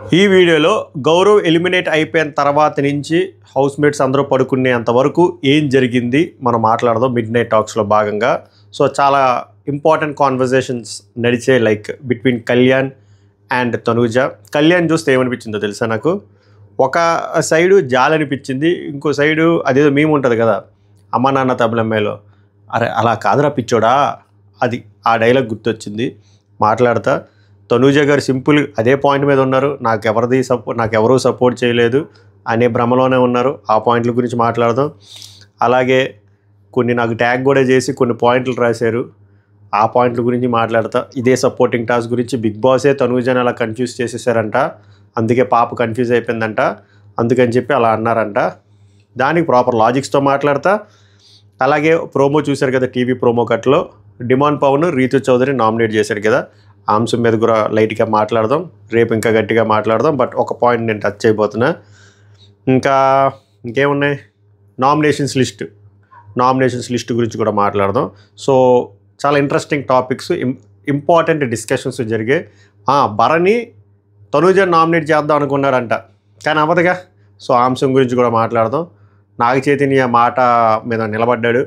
ఈ వీడియోలో గౌరవ్ ఎలిమినేట్ అయిపోయిన తర్వాత నుంచి హౌస్ మేట్స్ అందరూ పడుకునేంత వరకు ఏం జరిగింది మనం మాట్లాడదాం మిడ్ నైట్ టాక్స్లో భాగంగా. సో చాలా ఇంపార్టెంట్ కాన్వర్జేషన్స్ నడిచే like between Kalyan and Tanuja. Kalyan చూస్తే ఏమనిపించిందో తెలుసా నాకు, ఒక సైడు జాలి అనిపించింది, ఇంకో సైడు అదేదో మేము ఉంటుంది కదా అమ్మ నాన్న తమిళమ్మాయిలో, అరే అలా కాదురా పిచ్చోడా, అది ఆ డైలాగ్ గుర్తొచ్చింది మాట్లాడతా. తనూజ గారు సింపుల్ అదే పాయింట్ మీద ఉన్నారు, నాకెవరూ సపోర్ట్ చేయలేదు అనే భ్రమలోనే ఉన్నారు. ఆ పాయింట్ల గురించి మాట్లాడదాం. అలాగే కొన్ని నాకు ట్యాగ్ కూడా చేసి కొన్ని పాయింట్లు రాశారు, ఆ పాయింట్ల గురించి మాట్లాడతా. ఇదే సపోర్టింగ్ టాస్క్ గురించి బిగ్ బాసే తనూజని అలా కన్ఫ్యూజ్ చేసేసారంట, అందుకే పాప కన్ఫ్యూజ్ అయిపోయిందంట, అందుకని చెప్పి అలా అన్నారంట. దానికి ప్రాపర్ లాజిక్స్తో మాట్లాడతా. అలాగే ప్రోమో చూశారు కదా, టీవీ ప్రోమో కట్లో డిమాండ్ పవన్ రీతు చౌదరి నామినేట్ చేశారు కదా, ఆ అంశం మీద కూడా లైట్గా మాట్లాడదాం. రేపు ఇంకా గట్టిగా మాట్లాడదాం. బట్ ఒక పాయింట్ నేను టచ్ అయిపోతున్నా. ఇంకేమున్నాయి, నామినేషన్స్ లిస్ట్ గురించి కూడా మాట్లాడదాం. సో చాలా ఇంట్రెస్టింగ్ టాపిక్స్, ఇంపార్టెంట్ డిస్కషన్స్ జరిగాయి. భరణి తనూజ నామినేట్ చేద్దాం అనుకున్నారంట, కానీ అవ్వదుగా. సో ఆ అంశం గురించి కూడా మాట్లాడదాం. నాగ చైతన్య మాట మీద నిలబడ్డాడు,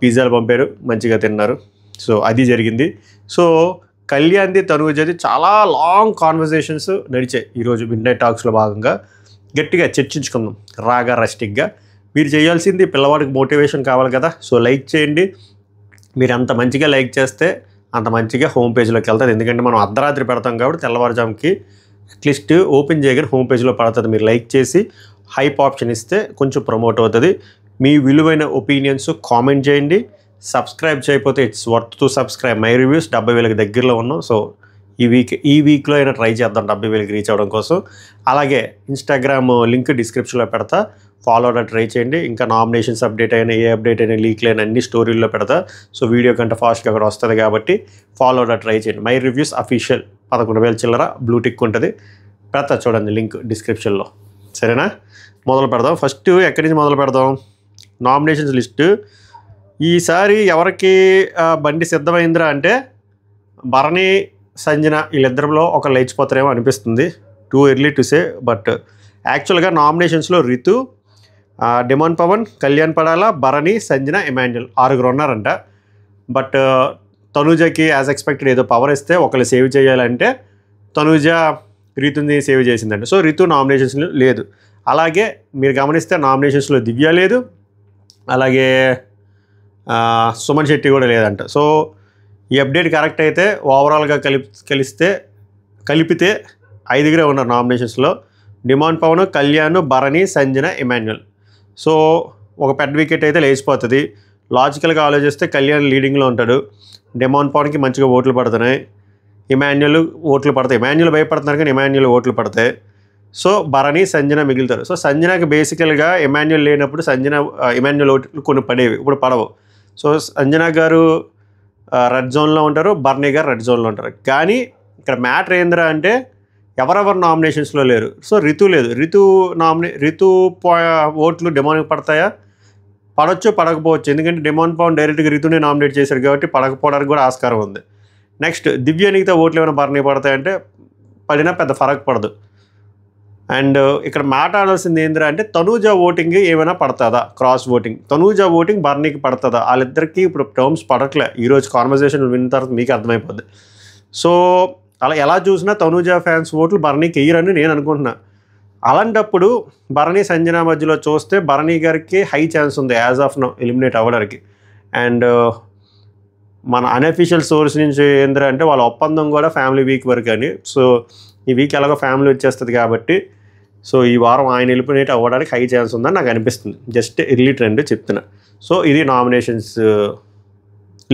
పిజ్జాలు పంపారు, మంచిగా తిన్నారు. సో అది జరిగింది. సో కళ్యాణ్ది తనూజది చాలా లాంగ్ కాన్వర్జేషన్స్ నడిచాయి ఈరోజు మిడ్ నైట్ టాక్స్లో భాగంగా. గట్టిగా చర్చించుకుందాం రాగా రస్టిక్గా. మీరు చేయాల్సింది పిల్లవాడికి మోటివేషన్ కావాలి కదా, సో లైక్ చేయండి. మీరు అంత మంచిగా లైక్ చేస్తే అంత మంచిగా హోమ్ పేజ్లోకి వెళ్తుంది. ఎందుకంటే మనం అర్ధరాత్రి పెడతాం కాబట్టి తెల్లవారుజాముకి అట్లీస్ట్ ఓపెన్ చేయగానే హోమ్ పేజ్లో పడుతుంది. మీరు లైక్ చేసి హైప్ ఆప్షన్ ఇస్తే కొంచెం ప్రమోట్ అవుతుంది. మీ విలువైన ఒపీనియన్స్ కామెంట్ చేయండి. సబ్స్క్రైబ్ చేయకపోతే it's worth to subscribe. My reviews 70,000 దగ్గరలో ఉన్నాం. సో ఈ వీక్లో అయినా ట్రై చేద్దాం 70,000 రీచ్ అవ్వడం కోసం. అలాగే ఇన్స్టాగ్రామ్ లింక్ డిస్క్రిప్షన్లో పెడతా, ఫాలో అవడం ట్రై చేయండి. ఇంకా నామినేషన్స్ అప్డేట్ అయినా ఏ అప్డేట్ అయినా లీక్లు అయినా అన్ని స్టోరీల్లో పెడతా. సో వీడియో కంటే ఫాస్ట్గా అక్కడ వస్తుంది కాబట్టి ఫాలో అవడం ట్రై చేయండి. మై రివ్యూస్ అఫీషియల్ 11,000 చిల్లర బ్లూ టిక్ ఉంటుంది, పెడతా చూడండి లింక్ డిస్క్రిప్షన్లో. సరేనా, మొదలు పెడదాం. ఫస్ట్ ఎక్కడి నుంచి మొదలు పెడదాం, నామినేషన్స్ లిస్టు. ఈసారి ఎవరికి బండి సిద్ధమైందిరా అంటే భరణి సంజన వీళ్ళిద్దరిలో ఒకళ్ళు లేచిపోతారేమో అనిపిస్తుంది. Too early to say. But యాక్చువల్గా నామినేషన్స్లో రితు, డిమాండ్ పవన్, కళ్యాణ్ పడాల, భరణి, సంజన, ఎమాన్యుల్ 6 ఉన్నారంట. బట్ తనూజకి యాజ్ ఎక్స్పెక్టెడ్ ఏదో పవర్ ఇస్తే ఒకళ్ళు సేవ్ చేయాలంటే తనూజ రితుని సేవ్ చేసిందంట. సో రితు నామినేషన్స్లో లేదు. అలాగే మీరు గమనిస్తే నామినేషన్స్లో దివ్య లేదు, అలాగే సుమన్ శెట్టి కూడా లేదంట. సో ఈ అప్డేట్ కరెక్ట్ అయితే ఓవరాల్గా కలిపితే 5 ఉన్నారు నామినేషన్స్లో. Demon Pavan, Kalyan, Bharani, Sanjana, Emmanuel. So ఒక పెద్ద వికెట్ అయితే లేచిపోతుంది. లాజికల్గా ఆలోచిస్తే కళ్యాణ్ లీడింగ్లో ఉంటాడు, డిమాండ్ పవన్కి మంచిగా ఓట్లు పడుతున్నాయి, ఎమాన్యుల్ ఓట్లు పడతాయి. ఎమాన్యుల్ భయపడుతున్నారు కానీ ఎమాన్యుల్ ఓట్లు పడతాయి. సో భరణి, సంజన మిగులుతారు. సో సంజనకి బేసికల్గా ఎమాన్యుల్ లేనప్పుడు ఎమాన్యుల్ ఓట్లు కొన్ని పడేవి, ఇప్పుడు పడవు. సో సంజన గారు రెడ్ జోన్లో ఉంటారు, భరణి గారు రెడ్ జోన్లో ఉంటారు. కానీ ఇక్కడ మ్యాటర్ ఏందిరా అంటే ఎవరెవరు నామినేషన్స్లో లేరు. సో రితు లేదు. రితు ఓట్లు డిమాండ్కి పడతాయా, పడవచ్చు పడకపోవచ్చు. ఎందుకంటే డిమాండ్ పవన్ డైరెక్ట్గా రితుని నామినేట్ చేశారు కాబట్టి పడకపోవడానికి కూడా ఆస్కారం ఉంది. నెక్స్ట్ దివ్యానికితో ఓట్లు ఏమైనా భరణి పడతాయంటే పడినా పెద్ద ఫరక్ పడదు. అండ్ ఇక్కడ మాట్లాడాల్సింది ఏంద్రా అంటే తనూజ ఓటింగ్ ఏమైనా పడుతుందా, క్రాస్ ఓటింగ్ తనూజ ఓటింగ్ భరణికి పడుతుందా. వాళ్ళిద్దరికీ ఇప్పుడు టర్మ్స్ పడట్లే. ఈరోజు కాన్వర్జేషన్ విన్న తర్వాత మీకు అర్థమైపోద్ది. సో అలా ఎలా చూసినా తనూజ ఫ్యాన్స్ ఓట్లు భరణికి వెయ్యరని నేను అనుకుంటున్నా. అలాంటప్పుడు భరణి సంజన మధ్యలో చూస్తే భరణి గారికి హై ఛాన్స్ ఉంది యాజ్ ఆఫ్ నో ఎలిమినేట్ అవ్వడానికి. అండ్ మన అన్అఫీషియల్ సోర్స్ నుంచి ఏంద్రా అంటే వాళ్ళ ఒప్పందం కూడా ఫ్యామిలీ వీక్ వరకు అని. సో ఈ వీక్ ఎలాగో ఫ్యామిలీ వచ్చేస్తుంది కాబట్టి సో ఈ వారం ఆయన ఎలిమినేట్ అవ్వడానికి హై ఛాన్స్ ఉందని నాకు అనిపిస్తుంది. జస్ట్ ఎర్లీ ట్రెండ్ చెప్తున్నా. సో ఇది నామినేషన్స్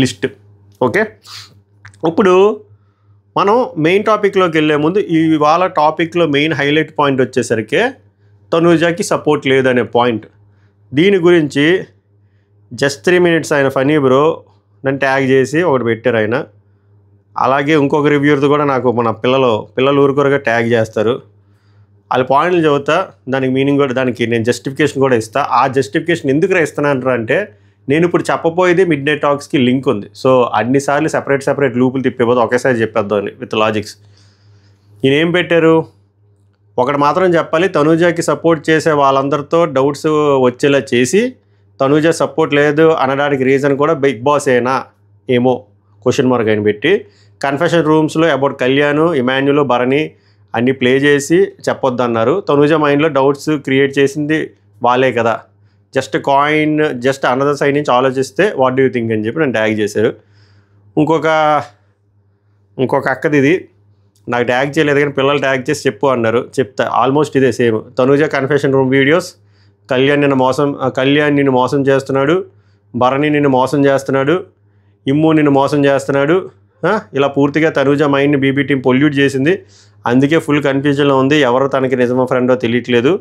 లిస్ట్. ఓకే, ఇప్పుడు మనం మెయిన్ టాపిక్లోకి వెళ్ళే ముందు ఇవాళ టాపిక్లో మెయిన్ హైలైట్ పాయింట్ వచ్చేసరికి తనూజకి సపోర్ట్ లేదనే పాయింట్. దీని గురించి జస్ట్ 3 minutes ఆయన ఫనీ బ్రో నన్ను ట్యాగ్ చేసి ఒకటి పెట్టారు ఆయన. అలాగే ఇంకొక రివ్యూర్ది కూడా నాకు మన పిల్లలు ఊరుకోరుగా ట్యాగ్ చేస్తారు. వాళ్ళ పాయింట్లు చదువుతా, దానికి మీనింగ్ కూడా, దానికి నేను జస్టిఫికేషన్ కూడా ఇస్తా. ఆ జస్టిఫికేషన్ ఎందుకు ఇస్తానంటారు అంటే నేను ఇప్పుడు చెప్పబోయేది మిడ్ నైట్ టాక్స్కి లింక్ ఉంది. సో అన్నిసార్లు సెపరేట్ లూపులు తిప్పేపోతే ఒకేసారి చెప్పేద్దాం విత్ లాజిక్స్. ఈయన ఏం పెట్టారు, ఒకటి మాత్రం చెప్పాలి, తనూజకి సపోర్ట్ చేసే వాళ్ళందరితో డౌట్స్ వచ్చేలా చేసి తనూజ సపోర్ట్ లేదు అనడానికి రీజన్ కూడా బిగ్ బాస్ ఏనా ఏమో క్వశ్చన్ మార్క్ అని పెట్టి కన్ఫెషన్ రూమ్స్లో అబౌట్ కళ్యాణ్, ఇమాన్యుల్, భరణి అన్నీ ప్లే చేసి చెప్పొద్దు అన్నారు. తనూజ మైండ్లో డౌట్స్ క్రియేట్ చేసింది వాళ్ళే కదా, just coin just another side నుంచి ఆలోచిస్తే వాట్ డూ యూ థింక్ అని చెప్పి నన్ను ట్యాగ్ చేశారు. ఇంకొక అక్కది ఇది నాకు ట్యాగ్ చేయలేదు కానీ పిల్లలు ట్యాగ్ చేసి చెప్పు అన్నారు, చెప్తా. ఆల్మోస్ట్ ఇదే same. Tanuja confession room videos, Kalyan నిన్ను మోసం చేస్తున్నాడు, భరణి నిన్ను మోసం చేస్తున్నాడు, ఇమ్ము నిన్ను మోసం చేస్తున్నాడు, ఇలా పూర్తిగా తనూజ మైండ్ని బీబీ టీం పొల్యూట్ చేసింది. అందుకే ఫుల్ కన్ఫ్యూజన్లో ఉంది, ఎవరు తనకి నిజమో ఫ్రెండో తెలియట్లేదు.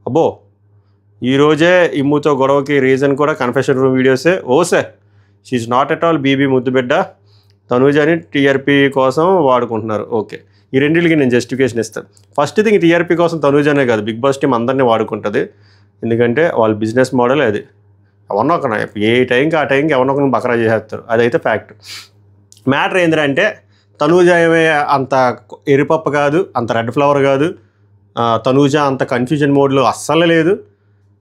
అబ్బో ఈరోజే ఇమ్ముతో గొడవకి రీజన్ కూడా కన్ఫెషన్ రూమ్ వీడియోసే. ఓసే షీఈ్ నాట్ ఎట్ ఆల్ బీబీ ముద్దు బిడ్డ, తనూజని టీఆర్పీ కోసం వాడుకుంటున్నారు. ఓకే, ఈ రెండింటికి నేను జస్టిఫికేషన్ ఇస్తాను. ఫస్ట్ థింగ్ టీఆర్పీ కోసం తనూజనే కాదు, బిగ్ బాస్ టీం అందరినీ వాడుకుంటుంది. ఎందుకంటే వాళ్ళ బిజినెస్ మోడల్ అది. ఎవరినో ఒక ఏ టైంకి ఆ టైంకి ఎవరినో ఒకరిని బకరా చేసేస్తారు, అదైతే ఫ్యాక్ట్. మ్యాటర్ ఏంటంటే తనూజ ఏమే అంత ఎరిపప్ప కాదు, అంత రెడ్ ఫ్లవర్ కాదు. తనూజ అంత కన్ఫ్యూజన్ మోడ్లో అస్సలు లేదు.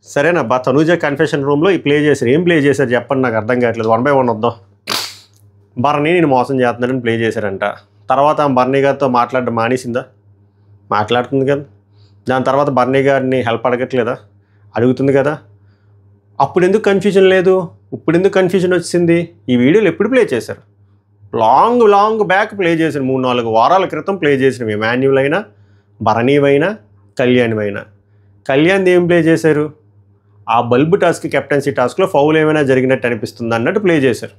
సరేనబ్బా, తనూజ కన్ఫెషన్ రూమ్లో ఈ ప్లే చేశారు. ఏం ప్లే చేశారు చెప్పండి, నాకు అర్థం కావట్లేదు. 1 by 1 వద్దాం. భరణి నేను మోసం చేస్తున్నానని ప్లే చేశారంట. తర్వాత భరణి గారితో మాట్లాడడం మానేసిందా? మాట్లాడుతుంది కదా. దాని తర్వాత భరణి గారిని హెల్ప్ అడగట్లేదా? అడుగుతుంది కదా. అప్పుడు ఎందుకు కన్ఫ్యూజన్ లేదు, ఇప్పుడు ఎందుకు కన్ఫ్యూజన్ వచ్చింది? ఈ వీడియోలు ఎప్పుడు ప్లే చేశారు? లాంగ్ బ్యాక్ ప్లే చేశారు. 3-4 వారాల క్రితం ప్లే చేసినవి. ఇమాన్యుల్ అయినా, భరణివైనా, కళ్యాణ్వైనా. కళ్యాణ్ది ఏం ప్లే చేశారు? ఆ బల్బు టాస్క్, కెప్టెన్సీ టాస్క్లో ఫౌల్ ఏమైనా జరిగినట్టు అనిపిస్తుంది అన్నట్టు ప్లే చేశారు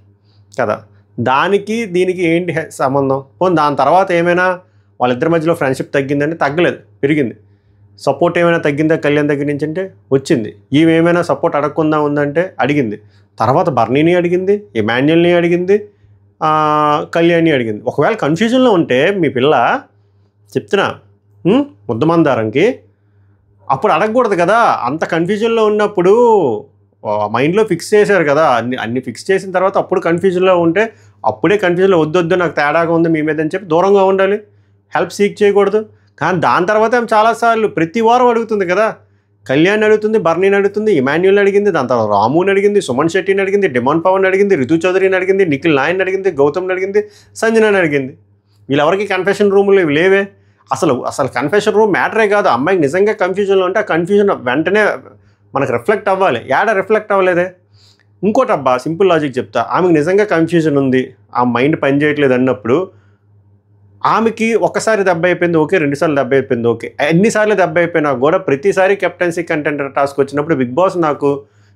కదా. దానికి దీనికి ఏంటి సంబంధం? పోనీ దాని తర్వాత ఏమైనా వాళ్ళిద్దరి మధ్యలో ఫ్రెండ్షిప్ తగ్గిందంటే తగ్గలేదు, పెరిగింది. సపోర్ట్ ఏమైనా తగ్గిందా కళ్యాణ్ దగ్గర నుంచి అంటే వచ్చింది. ఏమైనా సపోర్ట్ అడగకుండా ఉందంటే అడిగింది. తర్వాత భరణిని అడిగింది, ఇమాన్యుల్ని అడిగింది, కళ్యాణ్ని అడిగింది. ఒకవేళ కన్ఫ్యూజన్లో ఉంటే మీ పిల్ల చెప్తున్నా ముద్దమందారంకి అప్పుడు అడగకూడదు కదా. అంత కన్ఫ్యూజన్లో ఉన్నప్పుడు మైండ్లో ఫిక్స్ చేశారు కదా, అన్ని ఫిక్స్ చేసిన తర్వాత అప్పుడు కన్ఫ్యూజన్లో ఉంటే అప్పుడే కన్ఫ్యూజన్లో వద్దు నాకు తేడాగా ఉంది మీ మీద అని చెప్పి దూరంగా ఉండాలి, హెల్ప్ సీక్ చేయకూడదు. కానీ దాని తర్వాత ఆమె చాలాసార్లు ప్రతి వారం అడుగుతుంది కదా. కళ్యాణ్ అడుగుతుంది, భరణిని అడుగుతుంది, ఇమాన్యుల్ని అడిగింది, దాని తర్వాత రాముని అడిగింది, సుమన్ శెట్టిని అడిగింది, డిమాండ్ పవన్ అడిగింది, రితు చౌదరిని అడిగింది, నిఖిల్ నాయన్ అడిగింది, గౌతమ్ని అడిగింది, సంజనాని అడిగింది. వీళ్ళెవరికి కన్ఫెషన్ రూములు ఇవి లేవే. అసలు కన్ఫెషన్ రూమ్ మ్యాటరే కాదు. అమ్మాయికి నిజంగా కన్ఫ్యూజన్లో ఉంటే ఆ కన్ఫ్యూజన్ వెంటనే మనకు రిఫ్లెక్ట్ అవ్వాలి. రిఫ్లెక్ట్ అవ్వలేదే. ఇంకోటి అబ్బా, సింపుల్ లాజిక్ చెప్తా. ఆమెకు నిజంగా కన్ఫ్యూజన్ ఉంది, ఆ మైండ్ పనిచేయట్లేదు అన్నప్పుడు ఆమెకి ఒక్కసారి దెబ్బ అయిపోయింది ఓకే, 2 సార్లు దెబ్బ అయిపోయింది ఓకే. ఎన్నిసార్లు దెబ్బ అయిపోయినా కూడా ప్రతిసారి కెప్టెన్సీ కంటెండర్ టాస్క్ వచ్చినప్పుడు బిగ్ బాస్ నాకు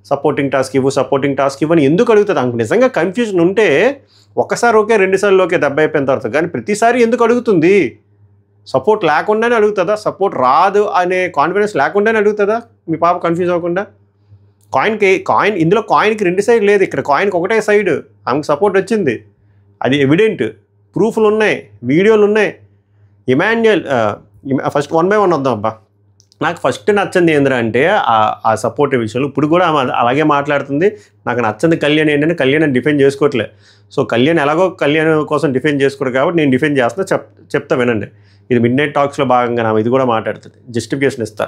సపోర్టింగ్ టాస్క్ ఇవ్వు అని ఎందుకు అడుగుతుంది? ఆమెకు నిజంగా కన్ఫ్యూజన్ ఉంటే ఒక్కసారి ఓకే, 2 సార్లు ఓకే దెబ్బ అయిపోయిన తర్వాత. కానీ ప్రతిసారి ఎందుకు అడుగుతుంది? సపోర్ట్ లేకుండానే అడుగుతుందా? సపోర్ట్ రాదు అనే కాన్ఫిడెన్స్ లేకుండానే అడుగుతుందా మీ పాప కన్ఫ్యూజ్ అవ్వకుండా? ఇందులో కాయిన్కి 2 సైడ్ లేదు, ఇక్కడ కాయిన్కి ఒకటే సైడ్. ఆమెకు సపోర్ట్ వచ్చింది, అది ఎవిడెంట్, ప్రూఫ్లు ఉన్నాయి, వీడియోలు ఉన్నాయి. ఇమాన్యుల్ ఫస్ట్ 1 by 1 వద్దాం అబ్బా. నాకు ఫస్ట్ నచ్చింది ఏంటంటే ఆ సపోర్ట్ విషయంలో ఇప్పుడు కూడా ఆమె అలాగే మాట్లాడుతుంది. నాకు నచ్చింది కళ్యాణ్ ఏంటంటే కళ్యాణ్ డిఫెండ్ చేసుకోవట్లే. సో కళ్యాణ్ ఎలాగో కళ్యాణ్ కోసం డిఫెండ్ చేసుకోరు కాబట్టి నేను డిఫెండ్ చేస్తున్నా, చెప్తా వినండి. ఇది మిడ్ నైట్ టాక్స్లో భాగంగా నా ఇది కూడా మాట్లాడుతుంది, జస్టిఫికేషన్ ఇస్తా.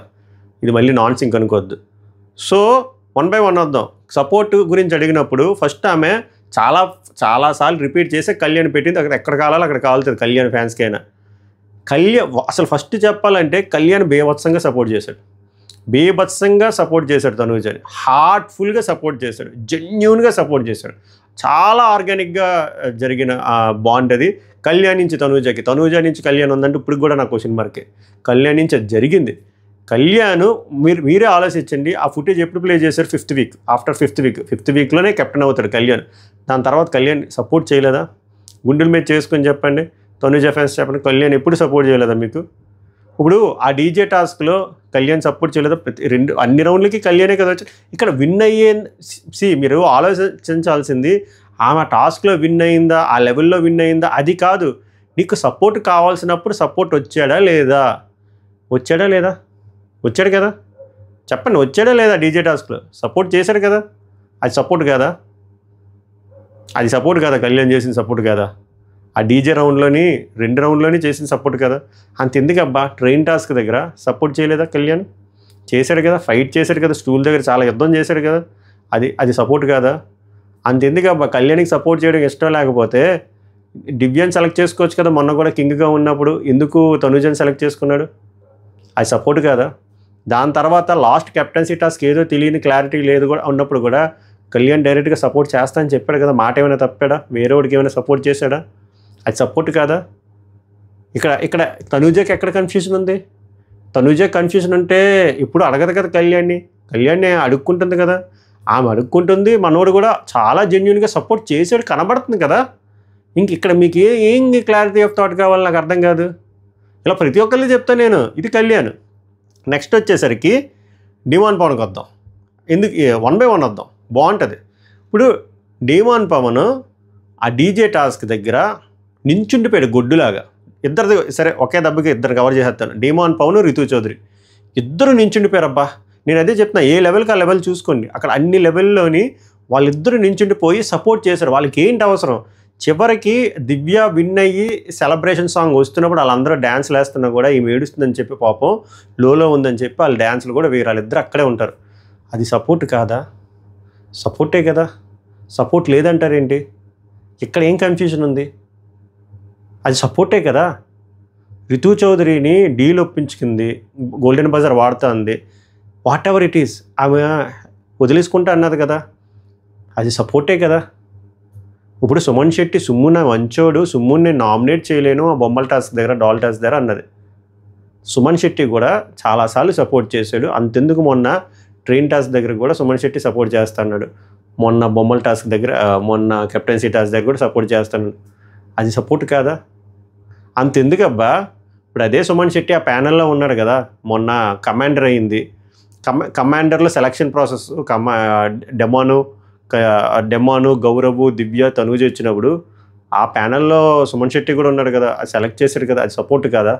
ఇది మళ్ళీ నాన్ సింక్ అనుకోవద్దు. సో 1 by 1 వద్దాం. సపోర్ట్ గురించి అడిగినప్పుడు ఫస్ట్ ఆమె చాలాసార్లు రిపీట్ చేసి కళ్యాణ్ పెట్టింది. ఎక్కడ కావాలో అక్కడ కావాల్సింది కళ్యాణ్ ఫ్యాన్స్కైనా. అసలు ఫస్ట్ చెప్పాలంటే కళ్యాణ్ బేభత్సంగా సపోర్ట్ చేశాడు తనూజని. హార్ట్ఫుల్గా సపోర్ట్ చేశాడు, జెన్యూన్గా సపోర్ట్ చేశాడు. చాలా ఆర్గానిక్గా జరిగిన బాండ్ అది. కళ్యాణ్ నుంచి తనూజ నుంచి కళ్యాణ్ ఉందంటే ఇప్పుడు కూడా నా క్వశ్చన్ మార్కే. కళ్యాణ్ నుంచి అది జరిగింది. కళ్యాణ్ మీరే ఆలోచించండి, ఆ ఫుటేజ్ ఎప్పుడు ప్లే చేశారు? 5th week. After 5th వీక్లోనే captain అవుతాడు కళ్యాణ్. దాని తర్వాత కళ్యాణ్ సపోర్ట్ చేయలేదా? గుండెల మీద చేసుకొని చెప్పండి, తనూజ ఫ్యాన్స్ చెప్పండి, కళ్యాణ్ ఎప్పుడు సపోర్ట్ చేయలేదా మీకు? ఇప్పుడు ఆ డీజే టాస్క్లో కళ్యాణ్ సపోర్ట్ చేయలేదా? అన్ని రౌండ్లకి కళ్యాణే కదా వచ్చి ఇక్కడ విన్ మీరు ఆలోచించాల్సింది ఆమె టాస్క్లో విన్ అయిందా, ఆ లెవెల్లో విన్ అయిందా అది కాదు. నీకు సపోర్ట్ కావాల్సినప్పుడు సపోర్ట్ వచ్చాడా లేదా? వచ్చాడు కదా, చెప్పండి, వచ్చాడా లేదా? డీజే టాస్క్లో సపోర్ట్ చేశాడు కదా, అది సపోర్ట్ కాదా? కళ్యాణ్ చేసిన సపోర్ట్ కాదా? ఆ డీజే రౌండ్లోని 2 రౌండ్లోని చేసిన సపోర్ట్ కదా. అంతెందుకు అబ్బా ట్రైన్ టాస్క్ దగ్గర సపోర్ట్ చేయలేదా కళ్యాణ్? చేశాడు కదా, ఫైట్ చేశాడు కదా, స్టూల్ దగ్గర చాలా యుద్ధం చేశాడు కదా, అది సపోర్ట్ కాదా? అంతెందుకు అబ్బా కళ్యాణ్కి సపోర్ట్ చేయడం ఇష్టం లేకపోతే దివ్యాని సెలెక్ట్ చేసుకోవచ్చు కదా. మొన్న కూడా కింగ్గా ఉన్నప్పుడు ఎందుకు తనుజని సెలెక్ట్ చేసుకున్నాడు? అది సపోర్ట్ కాదా? దాని తర్వాత లాస్ట్ కెప్టెన్సీ టాస్క్ ఏదో తెలియని క్లారిటీ లేదు కూడా ఉన్నప్పుడు కూడా కళ్యాణ్ డైరెక్ట్గా సపోర్ట్ చేస్తా అని చెప్పాడు కదా. మాట ఏమైనా తప్పాడా? వేరే వాడికి ఏమైనా సపోర్ట్ చేశాడా? అది సపోర్ట్ కాదా? ఇక్కడ తనుజకి ఎక్కడ కన్ఫ్యూజన్ ఉంది? తనుజ కన్ఫ్యూజన్ అంటే ఇప్పుడు అడగదు కదా కళ్యాణ్ని అడుక్కుంటుంది కదా. ఆమె అడుక్కుంటుంది, మనోడు కూడా చాలా జెన్యున్గా సపోర్ట్ చేసాడు కనబడుతుంది కదా. ఇక్కడ మీకు ఏం క్లారిటీ ఆఫ్ థాట్ కావాలి నాకు అర్థం కాదు. ఇలా ప్రతి ఒక్కరికి చెప్తాను నేను. ఇది కళ్యాణ్. నెక్స్ట్ వచ్చేసరికి డిమాండ్ పవన్కి వద్దాం. ఎందుకు 1 by 1 వద్దాం, బాగుంటుంది. ఇప్పుడు డిమాండ్ పవన్ ఆ డీజే టాస్క్ దగ్గర నించుండిపోయాడు గొడ్డులాగా. ఇద్దరు సరే ఒకే దెబ్బకి ఇద్దరు కవర్ చేసేస్తాను. డిమాండ్ పవన్, రితు చౌదరి ఇద్దరు నించుండిపోయారు. అబ్బా నేను అదే చెప్తున్నా, ఏ లెవెల్కి ఆ లెవెల్ చూసుకోండి. అక్కడ అన్ని లెవెల్లోని వాళ్ళిద్దరు నించుండిపోయి సపోర్ట్ చేశారు. వాళ్ళకి ఏంటి అవసరం? చివరికి దివ్య విన్ అయ్యి సెలబ్రేషన్ సాంగ్ వస్తున్నప్పుడు వాళ్ళందరూ డ్యాన్స్లు వేస్తున్నా కూడా ఈమె ఏడుస్తుందని చెప్పి పాపం లోలో ఉందని చెప్పి వాళ్ళు డ్యాన్స్లు కూడా వేరు. వాళ్ళిద్దరు అక్కడే ఉంటారు. అది సపోర్ట్ కాదా? సపోర్టే కదా. సపోర్ట్ లేదంటారేంటి? ఇక్కడ ఏం కన్ఫ్యూజన్ ఉంది? అది సపోర్టే కదా. రితు చౌదరిని డీల్ ఒప్పించుకుంది, గోల్డెన్ బజార్ వాడుతూ ఉంది, వాట్ ఎవర్ ఇట్ ఈస్, ఆమె వదిలేసుకుంటా అన్నది కదా, అది సపోర్టే కదా. ఇప్పుడు సుమన్ శెట్టి సుమ్మున మంచోడు, సుమ్ముని నామినేట్ చేయలేను ఆ బొమ్మల టాస్క్ దగ్గర, డాల్ టాస్క్ దగ్గర అన్నది. సుమన్ శెట్టి కూడా చాలాసార్లు సపోర్ట్ చేశాడు. అంతెందుకు మొన్న ట్రైన్ టాస్క్ దగ్గర కూడా సుమన్ శెట్టి సపోర్ట్ చేస్తున్నాడు. మొన్న బొమ్మల టాస్క్ దగ్గర, మొన్న కెప్టెన్సీ టాస్క్ దగ్గర కూడా సపోర్ట్ చేస్తున్నాడు. అది సపోర్ట్ కాదా? అంతెందుకు అబ్బా, ఇప్పుడు అదే సుమన్ శెట్టి ఆ ప్యానెల్లో ఉన్నాడు కదా. మొన్న కమాండర్ అయింది. కమాండర్లో సెలక్షన్ ప్రాసెస్ డెమాను, గౌరవు, దివ్య, తనూజ వచ్చినప్పుడు ఆ ప్యానెల్లో సుమన్ శెట్టి కూడా ఉన్నాడు కదా. అది సెలెక్ట్ చేశాడు కదా. అది సపోర్ట్ కాదా?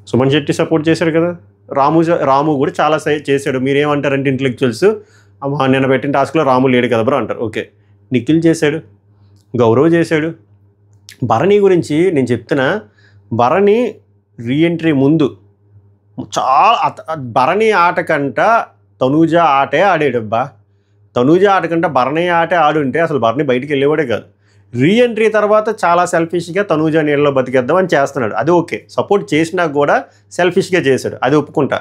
సుమన్ శెట్టి సపోర్ట్ చేశాడు కదా. రాము కూడా చాలా చేశాడు. మీరేమంటారంటే ఇంటెలెక్చువల్స్, నిన్న పెట్టిన టాస్క్లో రాము లేడు కదా బ్రో అంటారు. ఓకే, నిఖిల్ చేశాడు, గౌరవ్ చేశాడు. భరణి గురించి నేను చెప్తున్నా, భరణి రీఎంట్రీ ముందు చాలా భరణి ఆట కంట తనూజ ఆటే ఆడాడబ్బా. తనూజ ఆట కంట భరణి ఆటే ఆడుంటే అసలు భరణి బయటికి వెళ్ళేవాడే కాదు. రీఎంట్రీ తర్వాత చాలా సెల్ఫిష్గా తనూజ నీళ్ళలో బతికేద్దామని చేస్తున్నాడు. అది ఓకే. సపోర్ట్ చేసినా కూడా సెల్ఫిష్గా చేశాడు, అది ఒప్పుకుంటా.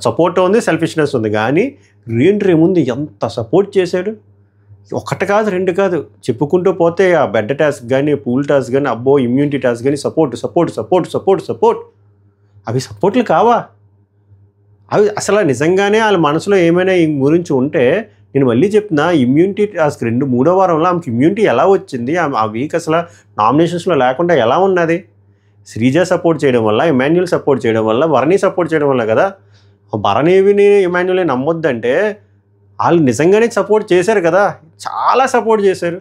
సపోర్ట్ ఉంది, సెల్ఫిష్నెస్ ఉంది. కానీ రీఎంట్రీ ముందు ఎంత సపోర్ట్ చేశాడు. 1 కాదు 2 కాదు చెప్పుకుంటూ పోతే ఆ బెడ్ టాస్క్ కానీ, పూల్ టాస్క్ కానీ, అబ్బో ఇమ్యూనిటీ టాస్క్ కానీ సపోర్ట్. అవి సపోర్ట్లు కావా? అవి అసలు నిజంగానే వాళ్ళ మనసులో ఏమైనా ఈ గురించి ఉంటే, నేను మళ్ళీ చెప్తున్నా, ఇమ్యూనిటీ టాస్క్ 3వ వారంలో ఆమెకి ఇమ్యూనిటీ ఎలా వచ్చింది? ఆ వీక్ అసలు నామినేషన్స్లో లేకుండా ఎలా ఉన్నది? శ్రీజ సపోర్ట్ చేయడం వల్ల, ఇమాన్యుల్ సపోర్ట్ చేయడం వల్ల, భరణి సపోర్ట్ చేయడం వల్ల కదా. భరణిని ఇమాన్యుల్ని నమ్మొద్దంటే వాళ్ళు నిజంగానే సపోర్ట్ చేశారు కదా, చాలా సపోర్ట్ చేశారు.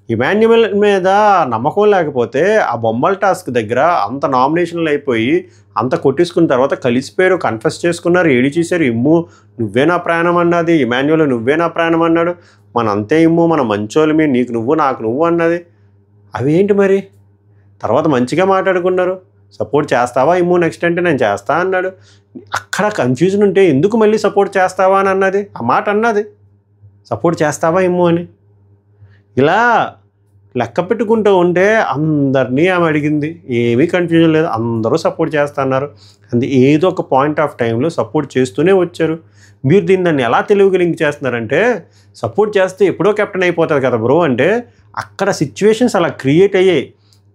ఇమాన్యుల్ మీద నమ్మకం లేకపోతే ఆ బొమ్మల టాస్క్ దగ్గర అంత నామినేషన్లు అయిపోయి అంత కొట్టేసుకున్న తర్వాత కలిసిపోయారు, కన్ఫెస్ చేసుకున్నారు, ఏడి చేశారు. ఇమ్ము నువ్వే నా ప్రాణం అన్నది, ఇమాన్యుల్ నువ్వే నా ప్రాణం అన్నాడు. మన అంతే ఇమ్ము, మన మంచోళ్ళమి, నీకు నువ్వు నాకు నువ్వు అన్నది. అవి ఏంటి మరి? తర్వాత మంచిగా మాట్లాడుకున్నారు. సపోర్ట్ చేస్తావా ఇమ్ము నెక్స్ట్ అంటే నేను చేస్తా అన్నాడు. అక్కడ కన్ఫ్యూజన్ ఉంటే ఎందుకు మళ్ళీ సపోర్ట్ చేస్తావా అని అన్నది, ఆ మాట అన్నది, సపోర్ట్ చేస్తావా ఇమ్ము అని. ఇలా లెక్క పెట్టుకుంటూ ఉంటే అందరినీ ఆమె అడిగింది, ఏమీ కన్ఫ్యూజన్ లేదు, అందరూ సపోర్ట్ చేస్తున్నారు. అది ఏదో ఒక పాయింట్ ఆఫ్ టైంలో సపోర్ట్ చేస్తూనే వచ్చారు. మీరు దీన్ని ఎలా తెలివిగా లింక్ చేస్తున్నారంటే, సపోర్ట్ చేస్తే ఎప్పుడో కెప్టెన్ అయిపోతుంది కదా బ్రో అంటే, అక్కడ సిచ్యువేషన్స్ అలా క్రియేట్ అయ్యాయి.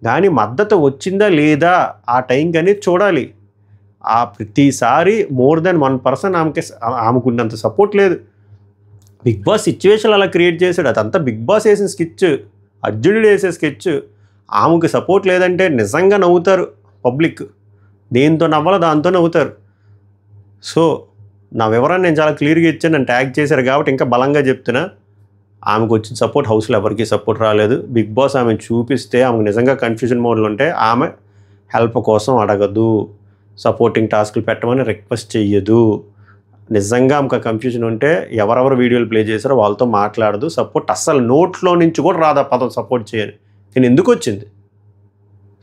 కానీ మద్దతు వచ్చిందా లేదా ఆ టైంకి అనేది చూడాలి. ఆ ప్రతిసారి మోర్ దెన్ 1% ఆమెకున్నంత సపోర్ట్ లేదు. బిగ్ బాస్ సిచ్యువేషన్ అలా క్రియేట్ చేశాడు. అదంతా బిగ్ బాస్ వేసిన స్కెచ్, అర్జునుడు వేసే స్కెచ్. ఆమెకు సపోర్ట్ లేదంటే నిజంగా నవ్వుతారు పబ్లిక్. దేంతో నవ్వాలో దాంతో నవ్వుతారు. సో నా వివరాన్ని నేను చాలా క్లియర్గా ఇచ్చాను, నన్ను ట్యాగ్ చేశారు కాబట్టి ఇంకా బలంగా చెప్తున్నా. ఆమెకు వచ్చిన సపోర్ట్ హౌస్లో ఎవరికి సపోర్ట్ రాలేదు. బిగ్ బాస్ ఆమెను చూపిస్తే ఆమెకు నిజంగా కన్ఫ్యూజన్ మోడ్లో ఉంటే ఆమె హెల్ప్ కోసం అడగదు, సపోర్టింగ్ టాస్క్లు పెట్టమని రిక్వెస్ట్ చెయ్యదు. నిజంగా ఆమెకు కన్ఫ్యూజన్ ఉంటే ఎవరెవరు వీడియోలు ప్లే చేశారో వాళ్ళతో మాట్లాడదు. సపోర్ట్ అస్సలు నోట్లో నుంచి కూడా రాదా పదం సపోర్ట్ చేయని. నేను ఎందుకు వచ్చింది.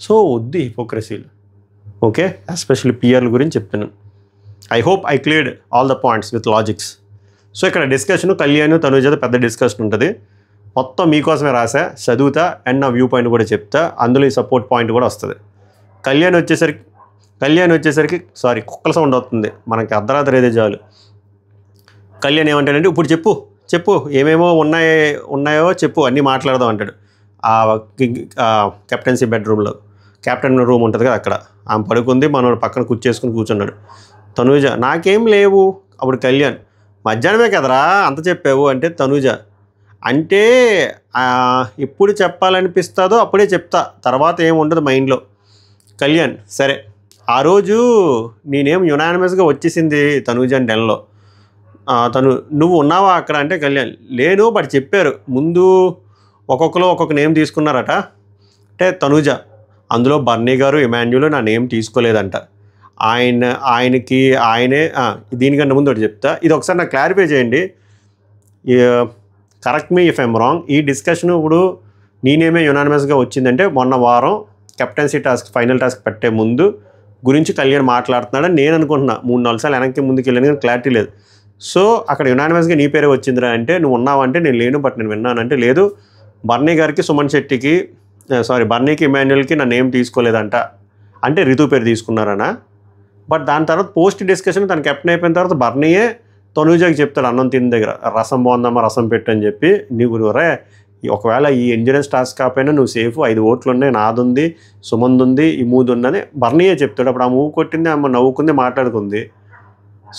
సో వద్దు హిపోక్రసీలు. ఓకే, ఎస్పెషల్లీ పిఆర్ల గురించి చెప్తున్నాను. I hope I cleared all the points with logics. So ఇక్కడ డిస్కషన్ కళ్యాణ్ తనుజ పెద్ద డిస్కషన్ ఉంటుంది. మొత్తం మీకోసమే రాసా, చదువుతా అండ్ నా వ్యూ పాయింట్ కూడా చెప్తా. అందులో ఈ సపోర్ట్ పాయింట్ కూడా వస్తుంది. కళ్యాణ్ వచ్చేసరికి సారీ కుక్కల సౌండ్ అవుతుంది, మనకి అర్ధరాత్రి ఏదే చాలు. కళ్యాణ్ ఏమంటాడంటే ఇప్పుడు చెప్పు ఏమేమో ఉన్నాయో చెప్పు, అన్నీ మాట్లాడదాం అంటాడు. ఆ కెప్టెన్సీ బెడ్రూమ్లో కెప్టెన్ రూమ్ ఉంటుంది కదా, అక్కడ ఆమె పడుకుంది, మనోడు పక్కన కూర్చున్నాడు. తనూజ నాకేం లేవు. అప్పుడు కళ్యాణ్ మధ్యాహ్నమే కదరా అంత చెప్పావు అంటే, తనూజ అంటే ఎప్పుడు చెప్పాలనిపిస్తుందో అప్పుడే చెప్తా, తర్వాత ఏం ఉండదు మైండ్లో. కళ్యాణ్ సరే, ఆ రోజు నేనేం యునానిమస్గా వచ్చేసింది తనూజ అని 10లో. నువ్వు ఉన్నావా అక్కడ అంటే, కళ్యాణ్ లేను బట్ చెప్పారు ముందు ఒక్కొక్కరు ఒక్కొక్క నేమ్ తీసుకున్నారట అంటే, తనూజ అందులో బర్నీ గారు ఇమాన్యుల్ నా నేమ్ తీసుకోలేదంట. ఆయనే దీనికన్నా ముందు ఒకటి చెప్తా, ఇది ఒకసారి నాకు క్లారిఫై చేయండి, correct me if I'm wrong. ఈ డిస్కషన్ ఇప్పుడు నేనేమే యునానిమస్గా వచ్చిందంటే మొన్న వారం కెప్టెన్సీ ఫైనల్ టాస్క్ పెట్టే ముందు గురించి కళ్యాణ్ మాట్లాడుతున్నాడని నేను అనుకుంటున్నా. 3-4 సార్లు వెనక్కి ముందుకు వెళ్ళాను కానీ క్లారిటీ లేదు. సో అక్కడ యునానిమస్గా నీ పేరే వచ్చిందిరా అంటే, నువ్వు ఉన్నావంటే నేను లేను బట్ నేను విన్నానంటే, లేదు బర్నీ గారికి బర్నీకి ఇమాన్యుల్కి నా నేమ్ తీసుకోలేదంట అంటే రితు పేరు తీసుకున్నారనా. బట్ దాని తర్వాత పోస్ట్ డిస్కషన్ తను కెప్టెన్ అయిపోయిన తర్వాత బర్నీయే తనూజకి చెప్తాడు అన్నం తిన్న దగ్గర, రసం బాగుందమ్మా రసం పెట్టు అని చెప్పి. నీకు ఒకవేళ ఈ ఎంజురెన్స్ టాస్క్ కాకపోయినా నువ్వు సేఫ్, 5 ఓట్లు ఉన్నాయి, నాది ఉంది, సుమంద్ ఉంది, ఈ మూడు ఉన్నది బర్నీయే చెప్తాడు. అప్పుడు ఆ మూవ్ కొట్టింది, ఆమె నవ్వుకుంది, మాట్లాడుకుంది.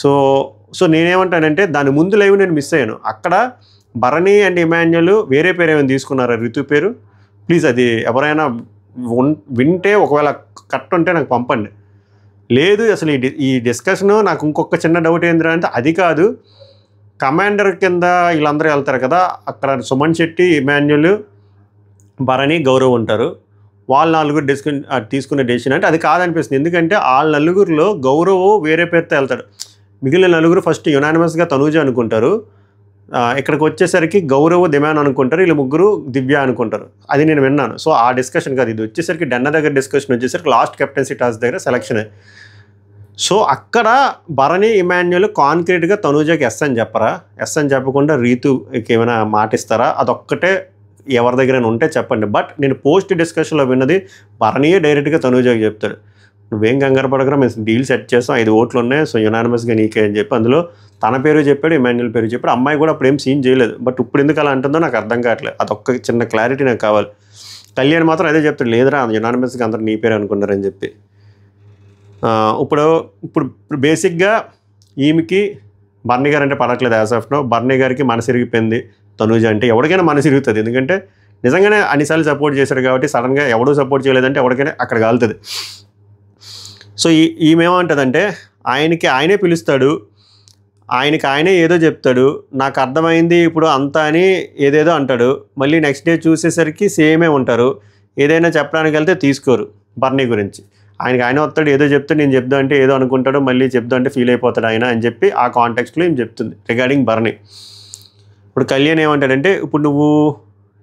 సో నేనేమంటానంటే దాని ముందు లైవ్ నేను మిస్ అయ్యాను. అక్కడ బర్నీ అండ్ ఇమాన్యుల్ వేరే పేరు ఏమైనా తీసుకున్నారా రితు పేరు? ప్లీజ్ అది ఎవరైనా వింటే ఒకవేళ కరెక్ట్ ఉంటే నాకు పంపండి. లేదు అసలు ఈ డిస్కషన్ నాకు ఇంకొక చిన్న డౌట్ ఏందిరా అంటే, అది కాదు కమాండర్ కింద వీళ్ళందరూ వెళ్తారు కదా, అక్కడ సుమన్ శెట్టి, ఇమాన్యుల్, బర్నీ, గౌరవ్ ఉంటారు. వాళ్ళ నలుగురు తీసుకునే డెసిషన్ అంటే అది కాదనిపిస్తుంది. ఎందుకంటే వాళ్ళ నలుగురిలో గౌరవ్ వేరే పేరుతో వెళ్తాడు, మిగిలిన నలుగురు ఫస్ట్ యునానిమస్గా తనూజ అనుకుంటారు. ఇక్కడికి వచ్చేసరికి గౌరవ్ దిమాన్ అనుకుంటారు, వీళ్ళు ముగ్గురు దివ్య అనుకుంటారు. అది నేను విన్నాను. సో ఆ డిస్కషన్ కాదు, ఇది వచ్చేసరికి డెన్న దగ్గర డిస్కషన్ వచ్చేసరికి లాస్ట్ కెప్టెన్సీ టాస్క్ దగ్గర సెలక్షనే. సో అక్కడ బర్నీ, ఇమాన్యుల్ కాన్క్రీట్గా తనూజకి ఎస్ అని చెప్పరా? ఎస్ అని చెప్పకుండా రీతుకి ఏమైనా మాట ఇస్తారా? అదొక్కటే ఎవరి దగ్గర ఉంటే చెప్పండి. బట్ నేను పోస్ట్ డిస్కషన్లో విన్నది బర్నీయే డైరెక్ట్గా తనూజకి చెప్తాడు, నువ్వేం కంగారు పడకరా, మేము డీల్ సెట్ చేస్తాం, 5 ఓట్లు ఉన్నాయి, సో యునానిమస్గా నీకే అని చెప్పి అందులో తన పేరు చెప్పాడు, ఇమాన్యుల్ పేరు చెప్పాడు. అమ్మాయి కూడా అప్పుడు ఏం సీన్ చేయలేదు. బట్ ఇప్పుడు ఎందుకు అలా అంటుందో నాకు అర్థం కావట్లేదు. అదొక్క చిన్న క్లారిటీ నాకు కావాలి. కళ్యాణ్ మాత్రం అదే చెప్తాడు, లేదురా యునానిమస్గా అందరూ నీ పేరు అనుకున్నారని చెప్పి. ఇప్పుడు బేసిక్గా ఈమెకి బర్నీ గారు అంటే పడట్లేదు యాజ్ ఆఫ్ నో. బర్నీ గారికి మనసు ఇరిగిపోయింది తనూజ అంటే. ఎవరికైనా మనసు ఇరుగుతుంది, ఎందుకంటే నిజంగానే అన్నిసార్లు సపోర్ట్ చేశాడు కాబట్టి. సడన్గా ఎవడూ సపోర్ట్ చేయలేదంటే ఎవరికైనా అక్కడ కాలుతుంది. సో ఈమెమంటుందంటే ఆయనే పిలుస్తాడు, ఆయనే ఏదో చెప్తాడు, నాకు అర్థమైంది ఇప్పుడు అంతా అని ఏదేదో అంటాడు. మళ్ళీ నెక్స్ట్ డే చూసేసరికి సేమే ఉంటారు. ఏదైనా చెప్పడానికి వెళ్తే తీసుకోరు బర్నీ గురించి. ఆయన వస్తాడు, ఏదో చెప్తాడు, నేను చెప్దా అంటే ఏదో అనుకుంటాడు, మళ్ళీ చెప్దా అంటే ఫీల్ అయిపోతాడు ఆయన అని చెప్పి ఆ కాంటెక్స్ట్లో ఏం చెప్తుంది రిగార్డింగ్ బర్నీ. ఇప్పుడు కళ్యాణ్ ఏమంటాడంటే, ఇప్పుడు నువ్వు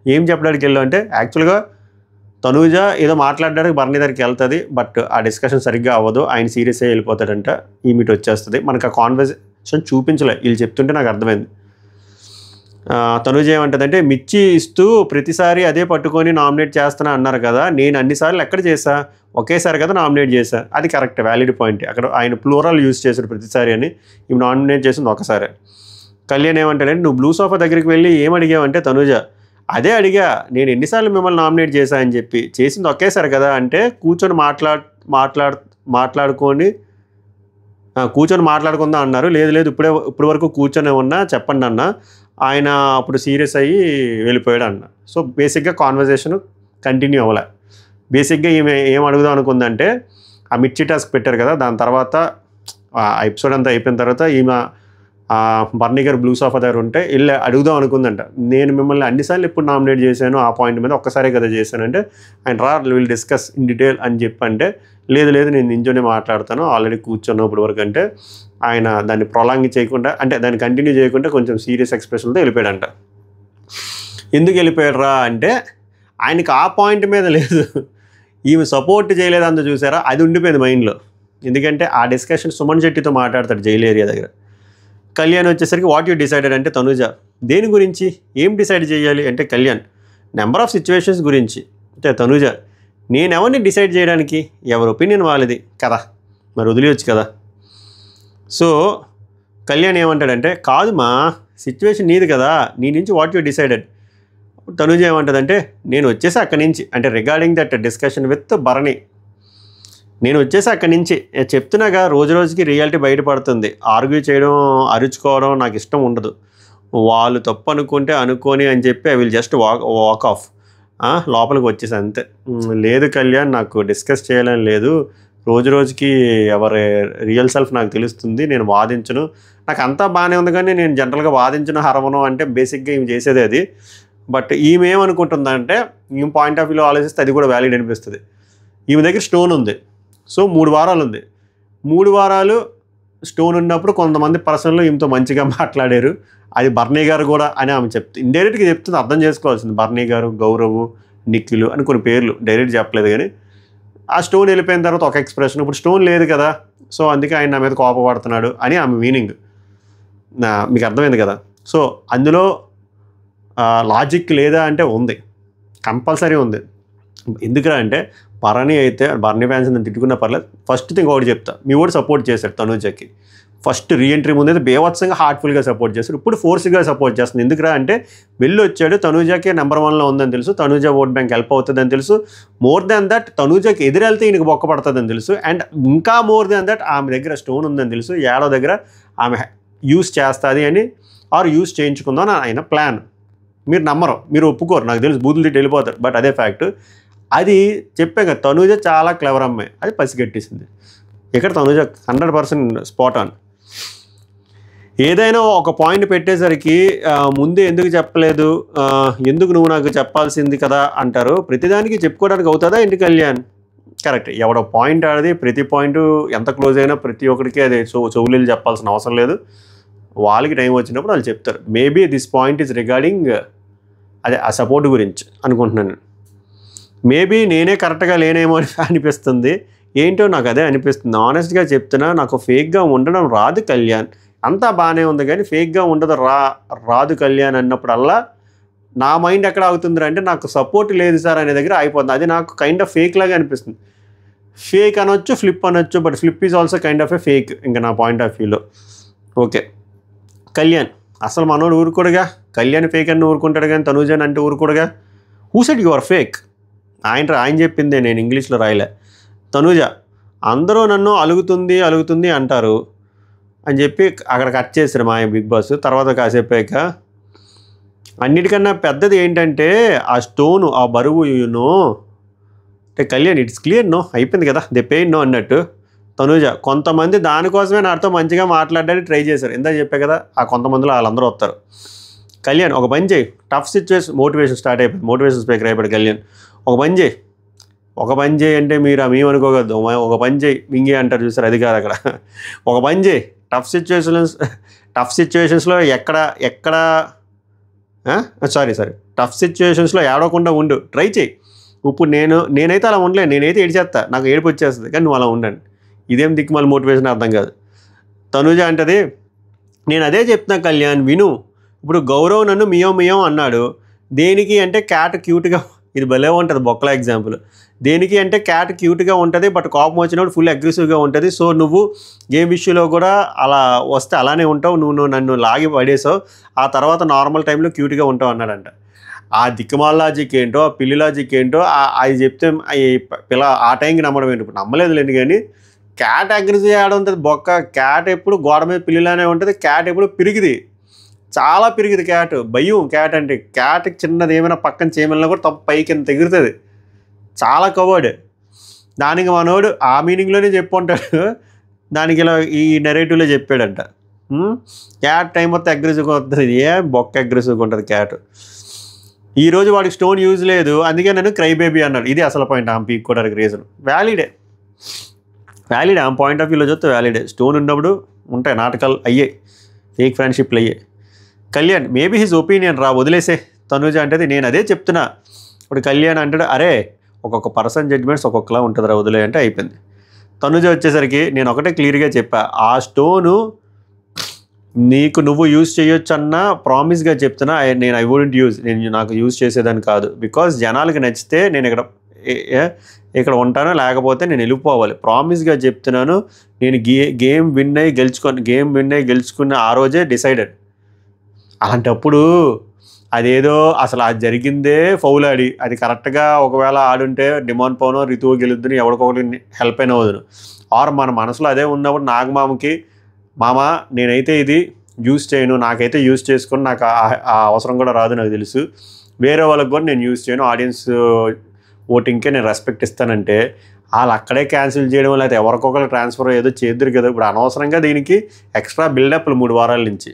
ఏం చెప్పడానికి వెళ్ళావు అంటే, యాక్చువల్గా తనూజ ఏదో మాట్లాడడానికి బర్నీ దగ్గరికి వెళ్తుంది, బట్ ఆ డిస్కషన్ సరిగ్గా అవ్వదు, ఆయన సీరియస్ అయ్యి వెళ్ళిపోతాడంట, ఈ మీట్ వచ్చేస్తుంది. మనకు ఆ కాన్వర్సేషన్ చూపించలే, వీళ్ళు చెప్తుంటే నాకు అర్థమైంది. తనూజ ఏమంటుందంటే, మిర్చి ఇస్తూ ప్రతిసారి అదే పట్టుకొని నామినేట్ చేస్తున్నా అన్నారు కదా, నేను అన్నిసార్లు ఎక్కడ చేశా, ఒకేసారి కదా నామినేట్ చేశా. అది కరెక్ట్, వ్యాలిడ్ పాయింట్. అక్కడ ఆయన ప్లూరల్ యూజ్ చేశాడు ప్రతిసారి అని, ఇవి నామినేట్ చేసింది ఒకసారి. కళ్యాణ్ ఏమంటాడంటే, నువ్వు బ్లూ సోఫా దగ్గరికి వెళ్ళి ఏం అడిగావంటే, తనూజ అదే అడిగా, నేను ఎన్నిసార్లు మిమ్మల్ని నామినేట్ చేశా అని చెప్పి, చేసింది ఒకేసారి కదా అంటే, కూర్చొని మాట్లాడుకుందాం అన్నారు. లేదు ఇప్పటి వరకు కూర్చొని ఉన్నా, చెప్పండి అన్న. ఆయన అప్పుడు సీరియస్ అయ్యి వెళ్ళిపోయాడు అన్న. సో బేసిక్గా కాన్వర్జేషన్ కంటిన్యూ అవ్వలే. బేసిక్గా ఈమె ఏం అడుగుదాం అనుకుందంటే, ఆ మిర్చి టాస్క్ పెట్టారు కదా, దాని తర్వాత ఆ ఎపిసోడ్ అంతా అయిపోయిన తర్వాత ఈమె బర్నీ గారు బ్లూ సోఫా దగ్గర ఉంటే వెళ్ళి అడుగుదాం అనుకుందంట, నేను మిమ్మల్ని అన్నిసార్లు ఎప్పుడు నామినేట్ చేశాను, ఆ పాయింట్ మీద ఒక్కసారే కదా చేశానంటే, ఆయన విల్ డిస్కస్ ఇన్ డీటెయిల్ అని చెప్పంటే, లేదు నేను నించొని మాట్లాడతాను, ఆల్రెడీ కూర్చున్నప్పుడు వరకు అంటే, ఆయన దాన్ని ప్రొలాంగ్ చేయకుండా, అంటే దాన్ని కంటిన్యూ చేయకుండా కొంచెం సీరియస్ ఎక్స్ప్రెషన్తో వెళ్ళిపోయాడంట. ఎందుకు వెళ్ళిపోయాడు రా అంటే, ఆయనకి ఆ పాయింట్ మీద లేదు, ఈమె సపోర్ట్ చేయలేదు అంత చూసారా, అది ఉండిపోయింది మైండ్లో. ఎందుకంటే ఆ డిస్కషన్ సుమన్ శెట్టితో మాట్లాడతాడు జైలు ఏరియా దగ్గర. కళ్యాణ్ వచ్చేసరికి వాట్ యూ డిసైడెడ్ అంటే తనుజ దేని గురించి ఏం డిసైడ్ చేయాలి అంటే కళ్యాణ్ నెంబర్ ఆఫ్ సిచ్యువేషన్స్ గురించి. అంటే తనుజ నేనెవరిని డిసైడ్ చేయడానికి, ఎవరి ఒపీనియన్ వాళ్ళది కదా, మరి వదిలేయచ్చు కదా. సో కళ్యాణ్ ఏమంటాడంటే కాదు మా సిచ్యువేషన్ నీది కదా, నీ నుంచి వాట్ యూ డిసైడెడ్. తనుజ ఏమంటుందంటే నేను వచ్చేసి అక్కడి నుంచి, అంటే regarding that discussion with Bharani, నేను వచ్చేసి అక్కడి నుంచి చెప్తున్నాగా రోజు రోజుకి రియాలిటీ బయటపడుతుంది. ఆర్గ్యూ చేయడం అరుచుకోవడం నాకు ఇష్టం ఉండదు. వాళ్ళు తప్పు అనుకుంటే అనుకోని అని చెప్పి I will just walk of, లోపలికి వచ్చేసి అంతే. లేదు కళ్యాణ్ నాకు డిస్కస్ చేయాలని లేదు, రోజు రోజుకి ఎవరి రియల్ సెల్ఫ్ నాకు తెలుస్తుంది, నేను వాదించను, నాకు అంతా బాగానే ఉంది కానీ నేను జనరల్గా వాదించను హరవను అంటే బేసిక్గా ఈమె చేసేది అది. బట్ ఈమె ఏమనుకుంటుందంటే ఈమె పాయింట్ ఆఫ్ వ్యూలో ఆలోచిస్తే అది కూడా వ్యాలిడ్ అనిపిస్తుంది. ఈమె దగ్గర స్టోన్ ఉంది, సో 3 వారాలు ఉంది. 3 వారాలు స్టోన్ ఉన్నప్పుడు కొంతమంది పర్సన్లు ఈమెతో మంచిగా మాట్లాడారు, అది బర్నీ గారు కూడా అని ఆమె ఇండైరెక్ట్గా చెప్తుంది, అర్థం చేసుకోవాల్సింది. బర్నీ గారు, గౌరవ్, నిఖిల్ అని కొన్ని పేర్లు డైరెక్ట్ చెప్పలేదు కానీ ఆ స్టోన్ వెళ్ళిపోయిన తర్వాత ఒక ఎక్స్ప్రెషన్, ఇప్పుడు స్టోన్ లేదు కదా సో అందుకే ఆయన నా మీద కోపపడుతున్నాడు అని ఆమె మీనింగ్. మీకు అర్థమైంది కదా. సో అందులో లాజిక్ లేదా అంటే ఉంది, కంపల్సరీ ఉంది. ఎందుకురా అంటే భరణి అయితే భరణి ఫ్యాన్స్ నేను తిట్టుకున్న పర్లేదు. ఫస్ట్ థింగ్ ఒకటి చెప్తా, మీ కూడా సపోర్ట్ చేశాడు తనుజకి. ఫస్ట్ రీఎంట్రీ ముందైతే బేవత్సంగా హార్ట్ఫుల్గా సపోర్ట్ చేస్తాడు, ఇప్పుడు ఫోర్స్గా సపోర్ట్ చేస్తుంది. ఎందుకురా అంటే వెళ్ళి వచ్చాడు, తనుజకే నెంబర్ 1లో ఉందని తెలుసు, తనుజ ఓట్ బ్యాంక్ హెల్ప్ అవుతుందని తెలుసు. మోర్ దాన్ దట్ తనుజకి ఎదురెళ్తే ఈయనకి బొక్క పడుతుందని తెలుసు. అండ్ ఇంకా మోర్ దాన్ దట్ ఆమె దగ్గర స్టోన్ ఉందని తెలుసు, ఏడో దగ్గర ఆమె యూస్ చేస్తుంది అని ఆర్ యూస్ చేయించుకుందాం అని ఆయన ప్లాన్. మీరు నమ్మరు, మీరు ఒప్పుకోరు, నాకు తెలుసు, బూతులు తిట్టి వెళ్ళిపోతారు, బట్ అదే ఫ్యాక్ట్. అది చెప్పాం కదా, తనుజ చాలా క్లవర్ అమ్మాయి, అది పసిగట్టేసింది. ఇక్కడ తనుజ 100% స్పాట్ ఆన్. ఏదైనా ఒక పాయింట్ పెట్టేసరికి ముందే ఎందుకు చెప్పలేదు, ఎందుకు నువ్వు నాకు చెప్పాల్సింది కదా అంటారు. ప్రతిదానికి చెప్పుకోవడానికి అవుతుందా ఏంటి కళ్యాణ్? కరెక్ట్, ఎవడో పాయింట్ ఆడది, ప్రతి పాయింట్ ఎంత క్లోజ్ అయినా ప్రతి ఒక్కరికి అది చెవులు చెప్పాల్సిన అవసరం లేదు. వాళ్ళకి టైం వచ్చినప్పుడు వాళ్ళు చెప్తారు. Maybe this point is regarding అదే ఆ సపోర్ట్ గురించి అనుకుంటున్నాను. మేబీ నేనే కరెక్ట్గా లేనేమో అని అనిపిస్తుంది, ఏంటో నాకు అదే అనిపిస్తుంది. ఆనెస్ట్గా చెప్తున్నా, నాకు ఫేక్గా ఉండడం రాదు కళ్యాణ్. అంతా బాగానే ఉంది కానీ ఫేక్గా ఉండదు రాదు కళ్యాణ్ అన్నప్పుడల్లా నా మైండ్ ఎక్కడ అవుతుంది అంటే నాకు సపోర్ట్ లేదు సార్ అనే దగ్గర అయిపోతుంది. అది నాకు కైండ్ ఆఫ్ ఫేక్ లాగా అనిపిస్తుంది. ఫేక్ అనొచ్చు, ఫ్లిప్ అనొచ్చు, but flip is also kind of A fake ఇంకా నా పాయింట్ ఆఫ్ వ్యూలో. ఓకే, కళ్యాణ్ అసలు మనోడు ఊరుకోడుగా, కళ్యాణ్ ఫేక్ అని ఊరుకుంటాడు కానీ తనుజన్ అంటే ఊరుకోడుగా. Who said you are fake? ఆయన చెప్పిందే, నేను ఇంగ్లీష్లో రాయలే. తనుజ అందరూ నన్ను అలుగుతుంది అంటారు అని చెప్పి అక్కడ కట్ చేశారు మా బిగ్ బాస్. తర్వాత కాసేపాక అన్నిటికన్నా పెద్దది ఏంటంటే ఆ స్టోను, ఆ బరువు అంటే కళ్యాణ్ ఇట్స్ క్లియర్ నో, అయిపోయింది కదా, దే పెయిన్ నో అన్నట్టు. తనుజ కొంతమంది దానికోసమే నాతో మంచిగా మాట్లాడడానికి ట్రై చేశారు, ఇందా చెప్పా కదా, ఆ కొంతమందిలో వాళ్ళందరూ వస్తారు. కళ్యాణ్ ఒక పని చేయి, టఫ్ సిచ్యువేషన్, మోటివేషన్ స్టార్ట్ అయిపోయింది, మోటివేషన్ స్పీకర్ అయిపోయాడు కళ్యాణ్. ఒక పని చేయి అంటే మీరు మేము అనుకోగలదు, ఒక పని చేయి మింగి అంటారు చూసారు, అది కాదు అక్కడ. ఒక పని చేయి, టఫ్ సిచ్యువేషన్స్లో టఫ్ సిచ్యువేషన్స్లో ఏడవకుండా ఉండు, ట్రై చేయి. ఇప్పుడు నేనైతే అలా ఉండలేను, నేనైతే ఏడిచేస్తా, నాకు ఏడుపు వచ్చేస్తుంది, కానీ నువ్వు అలా ఉండండి. ఇదేం దిక్కుమాల మోటివేషన్ అర్థం కాదు. తనుజ అంటది, నేను అదే చెప్తున్నా కళ్యాణ్ విను, ఇప్పుడు గౌరవ్ నన్ను మియం అన్నాడు, దేనికి అంటే క్యాట్ క్యూట్గా, ఇది భలే ఉంటుంది బొక్కల ఎగ్జాంపుల్, దేనికి అంటే క్యాట్ క్యూట్గా ఉంటుంది బట్ కోపం వచ్చినప్పుడు ఫుల్ అగ్రెసివ్గా ఉంటుంది. సో నువ్వు గేమ్ విషయంలో కూడా అలా వస్తే అలానే ఉంటావు, నువ్వు నన్ను లాగి పడేసావు, ఆ తర్వాత నార్మల్ టైంలో క్యూట్గా ఉంటావు అన్నాడంట. ఆ దిక్కుమాల లాజిక్ ఏంటో, ఆ పిల్లి లాజిక్ ఏంటో అది చెప్తే పిల్ల ఆ టైంకి నమ్మడం ఏంటి, ఇప్పుడు నమ్మలేదులేండి. కానీ క్యాట్ అగ్రెసివ్ ఆడ ఉంటుంది బొక్క, క్యాట్ ఎప్పుడు గోడ మీద పిల్లిలానే ఉంటుంది, క్యాట్ ఎప్పుడు పిరిగిది, చాలా పిరిగిది క్యాట్, భయం క్యాట్ అంటే. క్యాట్కి చిన్నది ఏమైనా పక్కన చేయమన్నా కూడా తప్పు పైకి ఎంత ఎగురుతుంది, చాలా కవర్డ్. దానికి మనోడు ఆ మీనింగ్లోనే చెప్పుంటాడు, దానికి ఇలా ఈ నెరేటివ్లో చెప్పాడంట, క్యాట్ టైం మొత్తం అగ్రెసివ్గా ఉంటుంది, బొక్క అగ్రెసివ్గా ఉంటుంది క్యాట్. ఈరోజు వాడికి స్టోన్ యూజ్ లేదు, అందుకే నేను క్రై బేబీ అన్నాడు. ఇది అసలు పాయింట్ ఆమె పీక్కోవడానికి రీజన్. వ్యాలిడే ఆమె పాయింట్ ఆఫ్ వ్యూలో చూస్తే వ్యాలిడే. స్టోన్ ఉన్నప్పుడు ఉంటాయి నాటకాలు అయ్యాయి, ఫేక్ ఫ్రెండ్షిప్లు అయ్యాయి. కళ్యాణ్ మేబీ హిజ్ ఒపీనియన్ రా, వదిలేసే. తనుజ అంటే నేను అదే చెప్తున్నా, ఇప్పుడు కళ్యాణ్ అంటాడు, అరే ఒక్కొక్క పర్సన్ జడ్జ్మెంట్స్ ఒక్కొక్కలా ఉంటుందిరా వదిలే అంటే అయిపోయింది. తనుజ వచ్చేసరికి నేను ఒకటే క్లియర్గా చెప్పా, ఆ స్టోను నీకు నువ్వు యూజ్ చేయొచ్చు అన్న ప్రామిస్గా చెప్తున్నా. నేను ఐ వుడెంట్ యూజ్, నేను నాకు యూజ్ చేసేదని కాదు. బికాజ్ జనాలకి నచ్చితే నేను ఇక్కడ ఉంటాను, లేకపోతే నేను వెళ్ళిపోవాలి. ప్రామిస్గా చెప్తున్నాను. నేను గేమ్ విన్ అయ్యి గెలుచుకున్న ఆ రోజే డిసైడెడ్. అలాంటప్పుడు అదేదో అసలు అది జరిగిందే ఫౌల్ ఆడి, అది కరెక్ట్గా ఒకవేళ ఆడుంటే డిమాండ్ పవనో రితువు గెలుద్దుని ఎవరికొకటి హెల్ప్ అయిన వదును. ఆర్ మన మనసులో అదే ఉన్నప్పుడు నాగమామకి, మామ నేనైతే ఇది యూజ్ చేయను, నాకైతే యూజ్ చేసుకొని నాకు ఆ అవసరం కూడా రాదు నాకు తెలుసు, వేరే వాళ్ళకి కూడా నేను యూజ్ చేయను, ఆడియన్స్ ఓటింగ్కే నేను రెస్పెక్ట్ ఇస్తానంటే వాళ్ళు అక్కడే క్యాన్సిల్ చేయడం, లేకపోతే ఎవరికొకరు ట్రాన్స్ఫర్ ఏదో చేద్దరు కదా. ఇప్పుడు అనవసరంగా దీనికి ఎక్స్ట్రా బిల్డప్లు 3 వారాల నుంచి.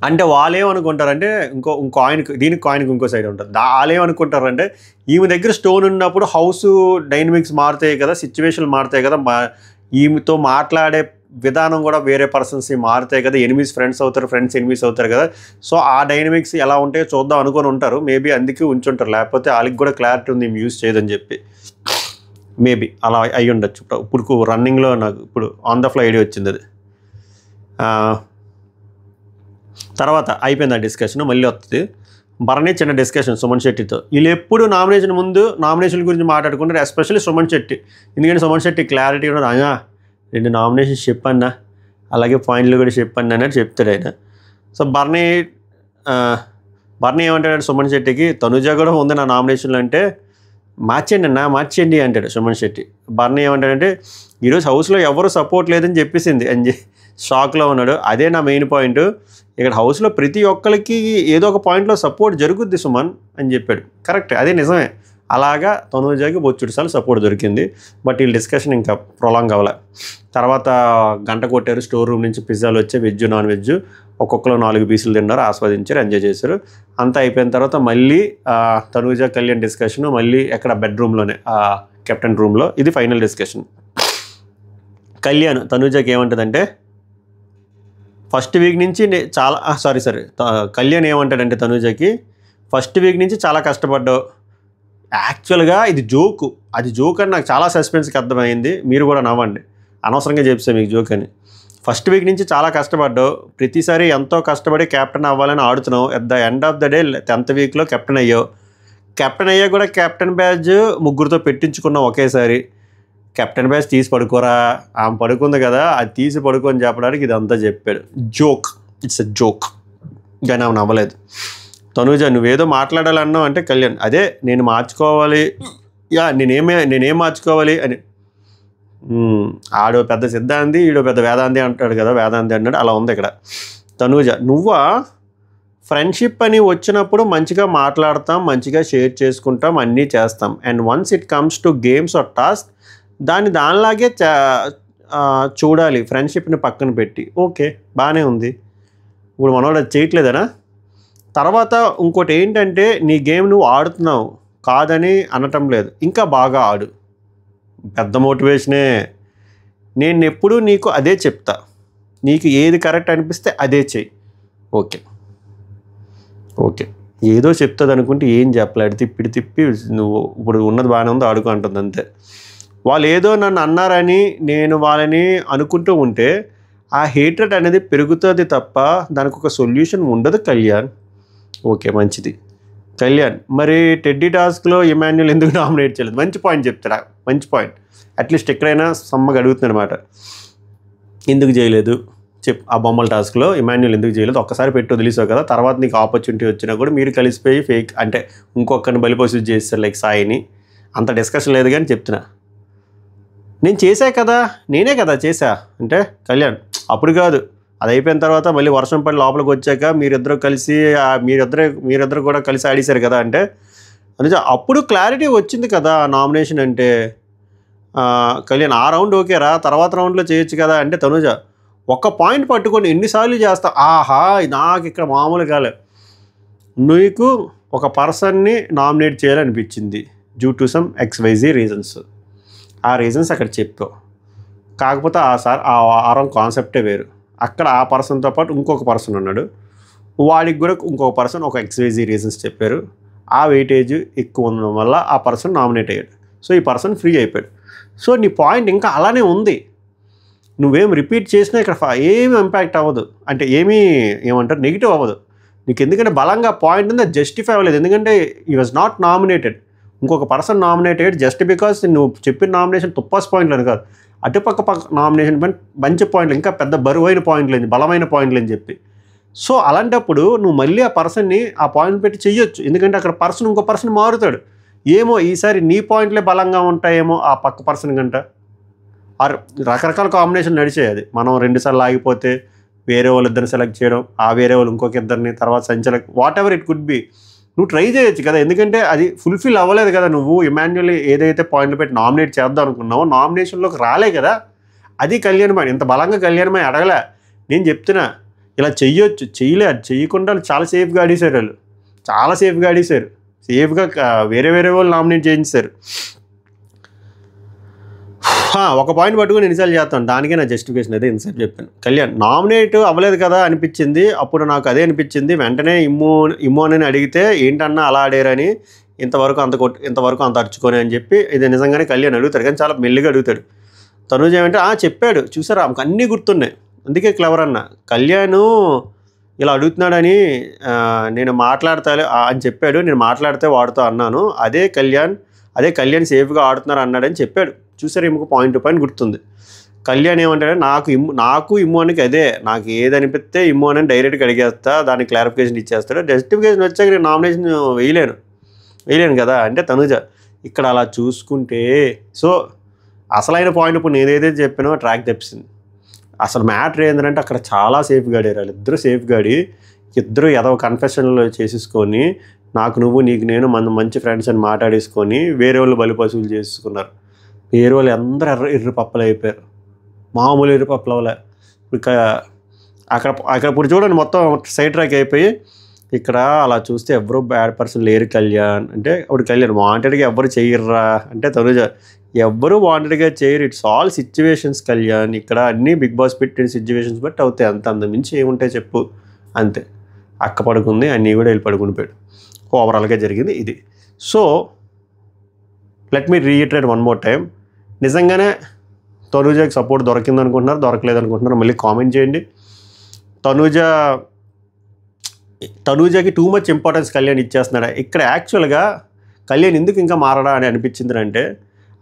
అంటే వాళ్ళు ఏమనుకుంటారంటే దీనికి కాయిన్కి ఇంకో సైడ్ ఉంటుంది. వాళ్ళు ఏమనుకుంటారంటే ఈమె దగ్గర స్టోన్ ఉన్నప్పుడు హౌస్ డైనమిక్స్ మారుతాయి కదా, సిచ్యువేషన్లు మారుతాయి కదా, ఈమెతో మాట్లాడే విధానం కూడా వేరే పర్సన్స్ మారుతాయి కదా, ఎనిమీస్ ఫ్రెండ్స్ అవుతారు, ఫ్రెండ్స్ ఎనిమీస్ అవుతారు కదా. సో ఆ డైనమిక్స్ ఎలా ఉంటాయో చూద్దాం అనుకొని ఉంటారు. మేబీ అందుకే ఉంచుంటారు, లేకపోతే వాళ్ళకి కూడా క్లారిటీ ఉంది ఈమె యూజ్ చేయదని చెప్పి. మేబీ అలా అయ్యి ఉండొచ్చు. ఇప్పుడు రన్నింగ్లో నాకు ఇప్పుడు ఆన్ ద ఫ్లై ఐడియా వచ్చింది అది. తర్వాత అయిపోయింది ఆ డిస్కషన్. మళ్ళీ వస్తుంది భరణి చిన్న డిస్కషన్ సుమన్ శెట్టితో. వీళ్ళు ఎప్పుడు నామినేషన్ ముందు నామినేషన్ గురించి మాట్లాడుకుంటారు, ఎస్పెషల్లీ సుమన్ శెట్టి. ఎందుకంటే సుమన్ శెట్టి క్లారిటీ కూడా 2 నామినేషన్స్ చెప్పన్నా, అలాగే పాయింట్లు కూడా చెప్పన్నా అని చెప్తాడు ఆయన. సో భరణి ఏమంటాడు సుమన్ శెట్టికి, తనుజ కూడా ఉంది నా నామినేషన్లు అంటే మార్చేయండి అంటాడు సుమన్ శెట్టి. భరణి ఏమంటాడంటే ఈరోజు హౌస్లో ఎవరు సపోర్ట్ లేదని చెప్పేసింది అని షాక్లో ఉన్నాడు. అదే నా మెయిన్ పాయింట్, ఇక్కడ హౌస్లో ప్రతి ఒక్కరికి ఏదో ఒక పాయింట్లో సపోర్ట్ జరుగుద్ది సుమన్ అని చెప్పాడు. కరెక్ట్, అదే నిజమే. అలాగా తనుజాకి బొచ్చుడుసార్లు సపోర్ట్ దొరికింది. బట్ వీళ్ళ డిస్కషన్ ఇంకా ప్రొలాంగ్ అవ్వలే. తర్వాత గంట కొట్టారు, స్టోర్ రూమ్ నుంచి పిజ్జాలు వచ్చాయి, వెజ్ నాన్ వెజ్, ఒక్కొక్కరు 4 పీసులు తిన్నారు, ఆస్వాదించారు, ఎంజాయ్ చేశారు. అంతా అయిపోయిన తర్వాత మళ్ళీ తనుజ కళ్యాణ్ డిస్కషన్ మళ్ళీ ఎక్కడ బెడ్రూమ్లోనే కెప్టెన్ రూమ్లో. ఇది ఫైనల్ డిస్కషన్. కళ్యాణ్ తనుజకి ఏమంటుందంటే ఫస్ట్ వీక్ నుంచి కళ్యాణ్ ఏమంటాడంటే తనుజకి, ఫస్ట్ వీక్ నుంచి చాలా కష్టపడ్డావు, యాక్చువల్గా ఇది జోకు, అది జోక్ అని నాకు చాలా సస్పెన్స్కి అర్థమైంది, మీరు కూడా నవ్వండి, అనవసరంగా చెప్తాను మీకు జోక్ అని. ఫస్ట్ వీక్ నుంచి చాలా కష్టపడ్డావు, ప్రతిసారి ఎంతో కష్టపడి కెప్టెన్ అవ్వాలని ఆడుతున్నావు, at the end of the day 10th వీక్లో కెప్టెన్ అయ్యావు. కెప్టెన్ అయ్యా కూడా కెప్టెన్ బ్యాడ్జ్ 3 ఒకేసారి ఒకేసారి. కెప్టెన్ బ్యాడ్జ్ తీసి పడుకోరా, ఆమె పడుకుంది కదా, అది తీసి పడుకొని చెప్పడానికి ఇదంతా చెప్పాడు. Joke, it's a joke. కానీ ఆమె నవ్వలేదు. తనుజ నువ్వేదో మాట్లాడాలన్నావు అంటే కళ్యాణ్ అదే నేను మార్చుకోవాలి, నేనేం మార్చుకోవాలి అని. ఆడో పెద్ద సిద్ధాంతి, ఈడో పెద్ద వేదాంతి అంటాడు కదా, వేదాంతి అన్నాడు, అలా ఉంది ఇక్కడ. తనుజ నువ్వా ఫ్రెండ్షిప్ అని వచ్చినప్పుడు మంచిగా మాట్లాడతాం, మంచిగా షేర్ చేసుకుంటాం, అన్నీ చేస్తాం. And once it comes to games or task దానిలాగే చూడాలి, ఫ్రెండ్షిప్ని పక్కన పెట్టి. ఓకే బాగానే ఉంది, ఇప్పుడు మనోడు అది చేయట్లేదనా? తర్వాత ఇంకోటి ఏంటంటే నీ గేమ్ నువ్వు ఆడుతున్నావు కాదని అనటం లేదు, ఇంకా బాగా ఆడు, పెద్ద మోటివేషనే. నేను ఎప్పుడూ నీకు అదే చెప్తా, నీకు ఏది కరెక్ట్ అనిపిస్తే అదే చెయ్యి. ఓకే ఏదో చెప్తుంది అనుకుంటే ఏం చెప్పలేడు, తిప్పి నువ్వు ఇప్పుడు ఉన్నది బాగానే ఉందో ఆడుకో అంటుంది అంతే. వాళ్ళు ఏదో నన్ను అన్నారని నేను వాళ్ళని అనుకుంటూ ఉంటే ఆ హేట్రెడ్ అనేది పెరుగుతుంది తప్ప దానికి ఒక సొల్యూషన్ ఉండదు కళ్యాణ్. ఓకే మంచిది కళ్యాణ్. మరి టెడ్డీ టాస్క్లో ఇమాన్యుల్ ఎందుకు నామినేట్ చేయలేదు? మంచి పాయింట్ చెప్తాడా, మంచి పాయింట్. అట్లీస్ట్ ఎక్కడైనా సమ్మగా అడుగుతుంది అనమాట, ఎందుకు చేయలేదు చెప్పు. ఆ బొమ్మల టాస్క్లో ఇమాన్యుల్ ఎందుకు చేయలేదు, ఒక్కసారి పెట్టి వదిలేసావు కదా, తర్వాత నీకు ఆపర్చునిటీ వచ్చినా కూడా మీరు కలిసిపోయి ఫేక్ అంటే ఇంకొకరిని బలిపోసి చేస్తారు లైక్ సాయిని. అంత డిస్కషన్ లేదు కానీ చెప్తున్నా, నేను చేశా కదా, నేనే కదా చేశా అంటే కళ్యాణ్ అప్పుడు కాదు, అది అయిపోయిన తర్వాత మళ్ళీ వర్షం పడి లోపలికి వచ్చాక మీరిద్దరు కలిసి మీరిద్దరు కూడా కలిసి ఆడేశారు కదా అంటే నిజం అప్పుడు క్లారిటీ వచ్చింది కదా నామినేషన్ అంటే. కళ్యాణ్ ఆ రౌండ్ ఓకేరా, తర్వాత రౌండ్లో చేయొచ్చు కదా అంటే తనుజ ఒక్క పాయింట్ పట్టుకొని ఎన్నిసార్లు చేస్తా, ఆహా నాకు ఇక్కడ మామూలు కాలే, నీకు ఒక పర్సన్ని నామినేట్ చేయాలనిపించింది due to some XYZ reasons, ఆ రీజన్స్ అక్కడ చెప్పావు. కాకపోతే ఆ వారం కాన్సెప్టే వేరు. అక్కడ ఆ పర్సన్తో పాటు ఇంకొక పర్సన్ ఉన్నాడు, వాడికి కూడా ఇంకొక పర్సన్ ఒక XYZ రీజన్స్ చెప్పారు, ఆ వెయిటేజ్ ఎక్కువ ఉండడం వల్ల ఆ పర్సన్ నామినేట్ అయ్యాడు. సో ఈ పర్సన్ ఫ్రీ అయిపోయాడు. సో నీ పాయింట్ ఇంకా అలానే ఉంది, నువ్వేం రిపీట్ చేసినా ఇక్కడ ఏమి ఇంపాక్ట్ అవ్వదు, అంటే ఏమంటారు నెగిటివ్ అవ్వదు నీకు. ఎందుకంటే బలంగా పాయింట్ ఉంది, జస్టిఫై అవ్వలేదు. ఎందుకంటే ఈ వాజ్ నాట్ నామినేటెడ్, ఇంకొక పర్సన్ నామినేట్ అయ్యాడు జస్ట్ బికాస్ నువ్వు చెప్పిన నామినేషన్ తుప్పాస్ పాయింట్లు అని కాదు, అటుపక్క నామినేషన్ పైన మంచి పాయింట్లు, ఇంకా పెద్ద బరువైన పాయింట్లు అని, బలమైన పాయింట్లు అని చెప్పి. సో అలాంటప్పుడు నువ్వు మళ్ళీ ఆ పర్సన్ని ఆ పాయింట్ పెట్టి చెయ్యొచ్చు, ఎందుకంటే అక్కడ పర్సన్ ఇంకో పర్సన్ మారుతాడు. ఏమో ఈసారి నీ పాయింట్లే బలంగా ఉంటాయేమో ఆ పక్క పర్సన్ కంట. రకరకాల కాంబినేషన్ నడిచాయి. అది మనం 2 సార్లు ఆగిపోతే వేరే వాళ్ళు ఇద్దరిని సెలెక్ట్ చేయడం, ఆ వేరే వాళ్ళు ఇంకొక ఇద్దరిని, తర్వాత సంచలక్, whatever it could be, నువ్వు ట్రై చేయొచ్చు కదా. ఎందుకంటే అది ఫుల్ఫిల్ అవ్వలేదు కదా, నువ్వు ఇమాన్యుయల్ ఏదైతే పాయింట్లు పెట్టి నామినేట్ చేద్దాం అనుకున్నావో నామినేషన్లోకి రాలే కదా. అది కళ్యాణమై ఇంత బలంగా కళ్యాణమై అడగలే. నేను చెప్తున్నా ఇలా చెయ్యొచ్చు, చేయలే, అది చేయకుండా చాలా సేఫ్గా ఆడేశారు వాళ్ళు, చాలా సేఫ్గా ఆడేశారు, సేఫ్గా వేరే వాళ్ళు నామినేట్ చేయించారు. ఒక పాయింట్ పట్టుకుని ఎన్నిసార్లు చేస్తాను, దానికే నా జస్టిఫికేషన్ అదే ఇన్సేపు చెప్పాను. కళ్యాణ్ నామినేట్ అవ్వలేదు కదా అనిపించింది, అప్పుడు నాకు అదే అనిపించింది. వెంటనే ఇమ్ము అని అడిగితే ఏంటన్నా అలా ఆడారని, ఇంతవరకు అంత అరుచుకొని అని చెప్పి ఇది నిజంగానే కళ్యాణ్ అడుగుతాడు, కానీ చాలా మెల్లిగా అడుగుతాడు. తనుజ ఏమంటే చెప్పాడు చూసారా, ఆమెకు అన్నీ గుర్తున్నాయి, అందుకే క్లవర్ అన్న. కళ్యాణ్ ఇలా అడుగుతున్నాడని నేను మాట్లాడతా అని చెప్పాడు, నేను మాట్లాడితే వాడుతా అన్నాను, అదే కళ్యాణ్ సేఫ్గా ఆడుతున్నారు అన్నాడని చెప్పాడు. చూసారు, ఈమెకు పాయింట్ టు పాయింట్ గుర్తుంది. కళ్యాణ్ ఏమంటాడు, నాకు ఇమ్ము అనికి అదే, నాకు ఏది అనిపిస్తే ఇమ్ము అని డైరెక్ట్గా అడిగేస్తా, దానికి క్లారిఫికేషన్ ఇచ్చేస్తాడు. జస్టిఫికేషన్ వచ్చాక నేను నామినేషన్ వేయలేను కదా. అంటే తనుజ ఇక్కడ అలా చూసుకుంటే, సో అసలైన పాయింట్ ఇప్పుడు నేనేదైతే చెప్పానో ట్రాక్ తెప్పించింది. అసలు మ్యాటర్ ఏంటంటే అక్కడ చాలా సేఫ్గా ఆడారు వాళ్ళు ఇద్దరు, సేఫ్గా ఆడి ఇద్దరు ఏదో కన్ఫెషన్లో చేసేసుకొని నాకు నువ్వు నీకు నేను మంచి ఫ్రెండ్స్ అని మాట్లాడేసుకొని వేరే వాళ్ళు బలిపశువులు చేసుకున్నారు. వేరే వాళ్ళు అందరూ ఎర్ర పప్పలు అయిపోయారు, మామూలు ఎర్ర పప్పలు అవ్వలే. అక్కడ ఇప్పుడు చూడండి మొత్తం సైడ్ ట్రాక్ అయిపోయి, ఇక్కడ అలా చూస్తే ఎవరు బ్యాడ్ పర్సన్ లేరు కళ్యాణ్ అంటే. అప్పుడు కళ్యాణ్ వాంటెడ్గా ఎవరు చేయర్రా అంటే, తనుజ ఎవ్వరూ వాంటెడ్గా చేయరు, ఇట్స్ ఆల్ సిచ్యువేషన్స్ కళ్యాణ్, ఇక్కడ అన్నీ బిగ్ బాస్ పెట్టిన సిచ్యువేషన్స్ బట్టి అవుతాయి, అంతమించి ఏముంటాయి చెప్పు అంతే. అక్క పడుకుంది, అన్నీ కూడా వెళ్ళి పడుకుని పోయాడు. ఓవరాల్గా జరిగింది ఇది. So let me reiterate one more time, నిజంగానే తనూజకి సపోర్ట్ దొరికింది అనుకుంటున్నారు, దొరకలేదు అనుకుంటున్నారు, మళ్ళీ కామెంట్ చేయండి. తనూజకి టూ మచ్ ఇంపార్టెన్స్ కళ్యాణ్ ఇచ్చేస్తున్నాడు. ఇక్కడ యాక్చువల్గా కళ్యాణ్ ఎందుకు ఇంకా మారడా అని అనిపించింది అంటే,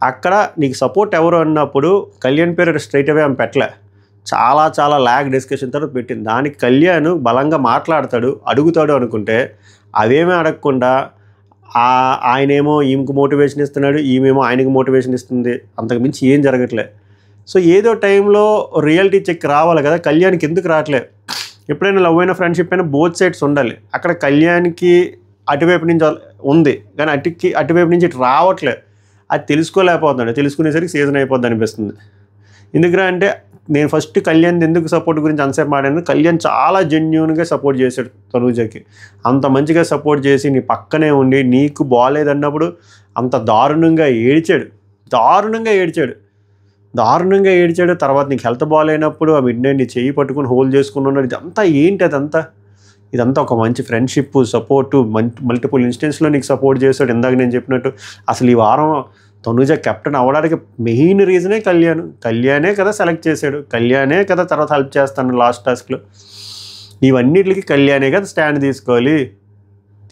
అక్కడ నీకు సపోర్ట్ ఎవరు అన్నప్పుడు కళ్యాణ్ పేరు స్ట్రైట్ అవే ఆమె పెట్టలే, చాలా ల్యాగ్ డిస్కషన్ తర్వాత పెట్టింది. దానికి కళ్యాణ్ బలంగా మాట్లాడతాడు, అడుగుతాడు అనుకుంటే అవేమీ అడగకుండా ఆయనేమో ఈమెకు మోటివేషన్ ఇస్తున్నాడు, ఈమెమో ఆయనకు మోటివేషన్ ఇస్తుంది, అంతకు మించి ఏం జరగట్లే. సో ఏదో టైంలో రియాలిటీ చెక్ రావాలి కదా, కళ్యాణ్కి ఎందుకు రావట్లే? ఎప్పుడైనా లవ్ అయిన ఫ్రెండ్షిప్ అయినా బోత్ సైడ్స్ ఉండాలి. అక్కడ కళ్యాణ్కి అటువైపు నుంచి ఉంది, కానీ అటువైపు నుంచి ఇటు రావట్లే. అది తెలుసుకోలేకపోతున్నాడు, తెలుసుకునేసరికి సీజన్ అయిపోద్ది అనిపిస్తుంది. ఎందుకురా అంటే, నేను ఫస్ట్ కళ్యాణ్ ఎందుకు సపోర్ట్ గురించి అంతసేపు మాట్లాడాను, కళ్యాణ్ చాలా జెన్యూన్గా సపోర్ట్ చేశాడు తనూజకి. అంత మంచిగా సపోర్ట్ చేసి నీ పక్కనే ఉండి నీకు బాగాలేదన్నప్పుడు అంత దారుణంగా ఏడ్చాడు. తర్వాత నీకు హెల్త్ బాగాలేనప్పుడు ఆ మిడ్ నైట్ నీ చెయ్యి పట్టుకుని హోల్డ్ చేసుకుని ఉన్నాడు. ఇదంతా ఏంటి? ఇదంతా ఒక మంచి ఫ్రెండ్షిప్, సపోర్టు, మల్టిపుల్ ఇన్స్టెన్స్లో నీకు సపోర్ట్ చేశాడు. ఇందాక నేను చెప్పినట్టు అసలు ఈ వారం తనూజ కెప్టెన్ అవ్వడానికి మెయిన్ రీజనే కళ్యాణే కదా సెలెక్ట్ చేశాడు, కళ్యాణే కదా తర్వాత హెల్ప్ చేస్తాను లాస్ట్ టాస్క్లో. ఇవన్నిటికి కళ్యాణే కదా స్టాండ్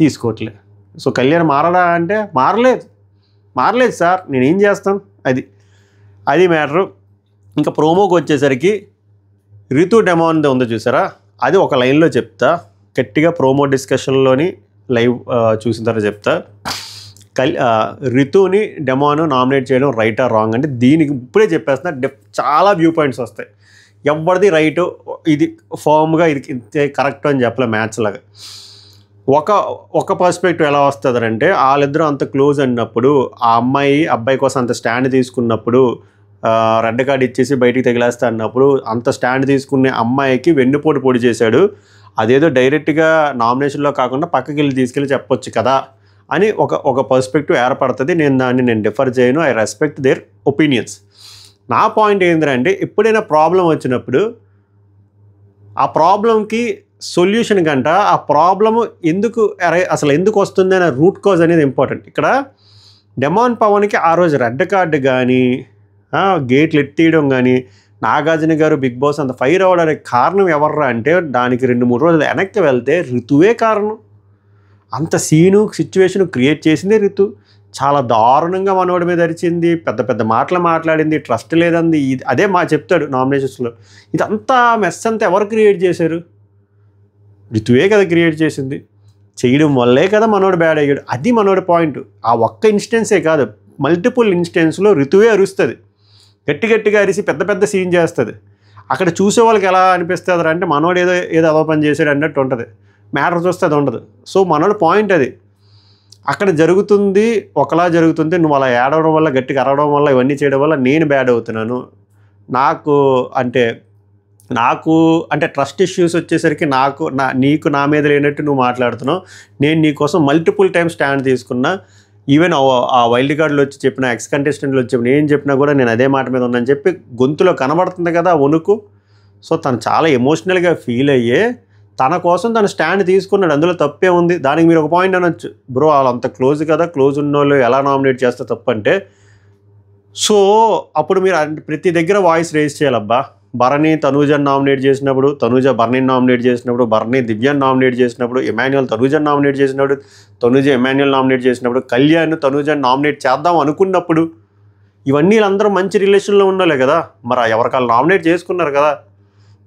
తీసుకోవట్లే. సో కళ్యాణ్ మారడా అంటే మారలేదు సార్, నేనేం చేస్తాను, అది మ్యాటరు. ఇంకా ప్రోమోకి వచ్చేసరికి రితు డెమాన్ ఉందో చూసారా, అది ఒక లైన్లో చెప్తా, గట్టిగా ప్రోమో డిస్కషన్లోని లైవ్ చూసిన తర్వాత చెప్తా. రితుని డెమాను నామినేట్ చేయడం రైట్ ఆర్ రాంగ్ అంటే దీనికి ఇప్పుడే చెప్పేస్తున్నా, చాలా వ్యూ పాయింట్స్ వస్తాయి. ఎవరిది రైటు, ఇది ఫామ్గా ఇది కరెక్ట్ అని చెప్పలే. మ్యాచ్ లాగా ఒక పర్స్పెక్టివ్ ఎలా వస్తుంది అంటే, వాళ్ళిద్దరూ అంత క్లోజ్ అన్నప్పుడు, ఆ అబ్బాయి కోసం అంత స్టాండ్ తీసుకున్నప్పుడు, రెడ్ కార్డ్ ఇచ్చేసి బయటికి తగిలేస్తా అన్నప్పుడు అంత స్టాండ్ తీసుకునే అమ్మాయికి వెన్నుపోటు పొడి చేశాడు. అదేదో డైరెక్ట్గా నామినేషన్లో కాకుండా పక్కకి వెళ్ళి తీసుకెళ్ళి చెప్పొచ్చు కదా అని ఒక పర్స్పెక్టివ్ ఏర్పడుతుంది. నేను డిఫర్ చేయను, ఐ రెస్పెక్ట్ దేర్ ఒపీనియన్స్. నా పాయింట్ ఏంటంటే, ఎప్పుడైనా ప్రాబ్లం వచ్చినప్పుడు ఆ ప్రాబ్లంకి సొల్యూషన్ కంట ఆ ప్రాబ్లము అసలు ఎందుకు వస్తుంది అనే రూట్ కాజ్ అనేది ఇంపార్టెంట్. ఇక్కడ డెమాన్ పవన్కి ఆ రోజు రెడ్ కార్డు కానీ గేట్లు ఎత్తేయడం కానీ నాగార్జున గారు బిగ్ బాస్ అంత ఫైర్ అవ్వడానికి కారణం ఎవర్రా అంటే దానికి 2-3 రోజులు వెనక్కి వెళ్తే రితువే కారణం. అంత సీను సిచ్యువేషన్ క్రియేట్ చేసిందే రితు. చాలా దారుణంగా మనోడి మీద అరిచింది, పెద్ద పెద్ద మాటలు మాట్లాడింది, ట్రస్ట్ లేదంది. అదే చెప్తాడు నామినేషన్స్లో. ఇదంతా మెస్ అంతా ఎవరు క్రియేట్ చేశారు? రితువే కదా క్రియేట్ చేసింది. చేయడం వల్లే కదా మనోడు బ్యాడ్ అయ్యాడు. అది మనోడి పాయింట్. ఆ ఒక్క ఇన్స్టెన్సే కాదు, మల్టిపుల్ ఇన్స్టెన్స్లో రితువే అరుస్తుంది, గట్టి గట్టిగా అరిసి పెద్ద పెద్ద సీన్ చేస్తుంది. అక్కడ చూసే వాళ్ళకి ఎలా అనిపిస్తుంది అంటే మనోడు ఏదో అదో పని చేసాడు అన్నట్టు ఉంటుంది. మ్యాటర్ చూస్తే అది ఉండదు. సో మనోడి పాయింట్ అది. అక్కడ జరుగుతుంది ఒకలా జరుగుతుంది, నువ్వు అలా ఏడవడం వల్ల, గట్టిగా అరవడం వల్ల, ఇవన్నీ చేయడం వల్ల నేను బ్యాడ్ అవుతున్నాను. నాకు అంటే ట్రస్ట్ ఇష్యూస్ వచ్చేసరికి నీకు నా మీద లేనట్టు నువ్వు మాట్లాడుతున్నావు. నేను నీకోసం మల్టిపుల్ టైమ్స్ స్టాండ్ తీసుకున్నా. ఈవెన్ ఆ వైల్డ్ కార్డులు వచ్చి చెప్పిన, ఎక్స్ కంటెస్టెంట్లు వచ్చి నేను చెప్పినా కూడా నేను అదే మాట మీద ఉన్నాను చెప్పి గొంతులో కనబడుతుంది కదా వణుకు. సో తను చాలా ఎమోషనల్గా ఫీల్ అయ్యే తన కోసం తను స్టాండ్ తీసుకున్నాడు. అందులో తప్పే ఉంది. దానికి మీరు ఒక పాయింట్ అనొచ్చు, బ్రో వాళ్ళు అంత క్లోజ్ కదా, క్లోజ్ ఉన్న వాళ్ళు ఎలా నామినేట్ చేస్తే తప్పంటే. సో అప్పుడు మీరు ప్రతి దగ్గర వాయిస్ రేజ్ చేయాలబ్బా. భరణి తనూజని నామినేట్ చేసినప్పుడు, తనూజ భరణిని నామినేట్ చేసినప్పుడు, భరణి దివ్యాన్ని నామినేట్ చేసినప్పుడు, ఎమాన్యుయల్ తనూజని నామినేట్ చేసినప్పుడు, తనూజ ఎమాన్యుయల్ నామినేట్ చేసినప్పుడు, కళ్యాణ్ తనూజని నామినేట్ చేద్దాం అనుకున్నప్పుడు, ఇవన్నీ వీళ్ళందరూ మంచి రిలేషన్లో ఉండాలి కదా. మరి ఎవరికాళ్ళు నామినేట్ చేసుకున్నారు కదా.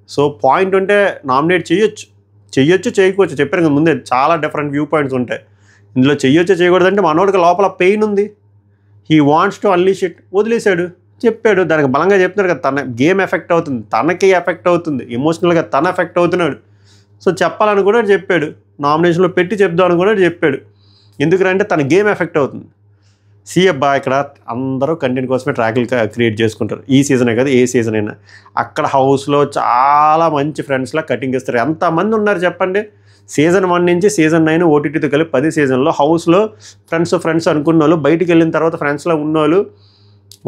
సో పాయింట్ ఉంటే నామినేట్ చేయొచ్చు, చేయకపోవచ్చు. చెప్పారు కదా ముందే, చాలా డిఫరెంట్ వ్యూ పాయింట్స్ ఉంటాయి ఇందులో. చేయొచ్చు చేయకూడదంటే మనోడికి లోపల పెయిన్ ఉంది, he wants to unleash it, వదిలేశాడు, చెప్పాడు. దానికి బలంగా చెప్తున్నాడు కదా, తన గేమ్ ఎఫెక్ట్ అవుతుంది, తనకి ఎఫెక్ట్ అవుతుంది, ఎమోషనల్గా తన ఎఫెక్ట్ అవుతున్నాడు. సో చెప్పాలని కూడా చెప్పాడు, నామినేషన్లో పెట్టి చెప్దామని కూడా చెప్పాడు. ఎందుకంటే తన గేమ్ ఎఫెక్ట్ అవుతుంది. అబ్బా ఇక్కడ అందరూ కంటెంట్ కోసమే ట్రాక్లు క్రియేట్ చేసుకుంటారు. ఈ సీజనే కదా, ఏ సీజన్ అయినా. అక్కడ హౌస్లో చాలా మంచి ఫ్రెండ్స్లా కటింగ్ ఇస్తారు. ఎంతమంది ఉన్నారు చెప్పండి. సీజన్ 1 నుంచి సీజన్ 9 ఓటీటీతో కలిపి 10 సీజన్లో హౌస్లో ఫ్రెండ్స్ అనుకున్న వాళ్ళు, బయటికి వెళ్ళిన తర్వాత ఫ్రెండ్స్లో ఉన్నవాళ్ళు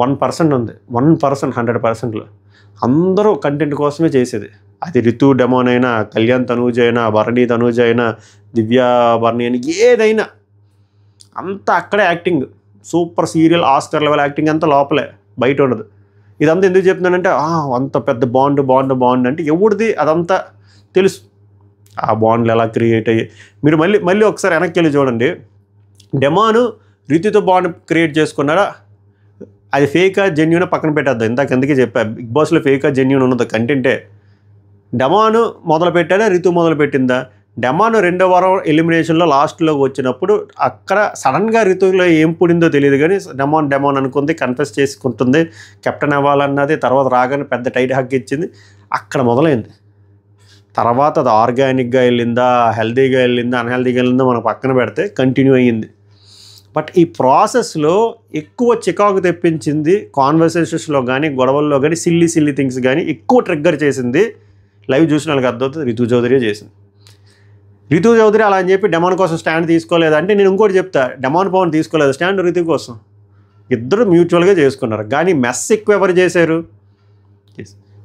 1% ఉంది. 1% 100%లో అందరూ కంటెంట్ కోసమే చేసేది. అది రితు డెమోన్ అయినా, కళ్యాణ్ తనూజ అయినా, భరణి తనూజ అయినా, దివ్య భరణి అయినా, ఏదైనా అంతా అక్కడే acting. Super serial Oscar level acting అంతా లోపలే, బయట ఉండదు. ఇదంతా ఎందుకు చెప్తున్నానంటే అంత పెద్ద బాండ్ అంటే ఎవరిది అదంతా తెలుసు. ఆ బాండ్లు ఎలా క్రియేట్ అయ్యి మీరు మళ్ళీ ఒకసారి వెనక్కి వెళ్ళి చూడండి. డెమాను రితుతో బాండ్ క్రియేట్ చేసుకున్నాడా, అది ఫేకా జెన్యూన్ పక్కన పెట్టేద్దాం. ఇందాక ఎందుకే చెప్పా, బిగ్ బాస్లో ఫేకా జెన్యూన్ ఉన్నది కంటెంటే. డెమాను మొదలు పెట్టాడా, రితు మొదలు పెట్టిందా? డెమాను 2వ వారం ఎలిమినేషన్లో లాస్ట్లోకి వచ్చినప్పుడు అక్కడ సడన్గా రితులో ఏం పుడిందో తెలియదు కానీ డెమాన్ అనుకుంది, కన్ఫెస్ చేసుకుంటుంది, కెప్టెన్ అవ్వాలన్నది. తర్వాత రాగానే పెద్ద టైట్ హక్ ఇచ్చింది. అక్కడ మొదలైంది. తర్వాత అది ఆర్గానిక్గా వెళ్ళిందా, హెల్తీగా వెళ్ళిందా, అన్హెల్తీగా వెళ్ళిందా మనం పక్కన పెడితే కంటిన్యూ అయ్యింది. బట్ ఈ ప్రాసెస్లో ఎక్కువ చికాకు తెప్పించింది కాన్వర్సేషన్స్లో కానీ, గొడవల్లో కానీ, సిల్లీ థింగ్స్ కానీ ఎక్కువ ట్రిగ్గర్ చేసింది. లైవ్ చూసిన వాళ్ళకి అర్థమవుతుంది, రితు చౌదరియే చేసింది. రితు చౌదరి అలా అని చెప్పి డెమాన్ కోసం స్టాండ్ తీసుకోలేదంటే నేను ఇంకోటి చెప్తా, డెమాన్ పవన్ తీసుకోలేదు స్టాండ్ రితు కోసం. ఇద్దరు మ్యూచువల్గా చేసుకున్నారు. కానీ మెస్ ఎక్కువ ఎవరు చేశారు?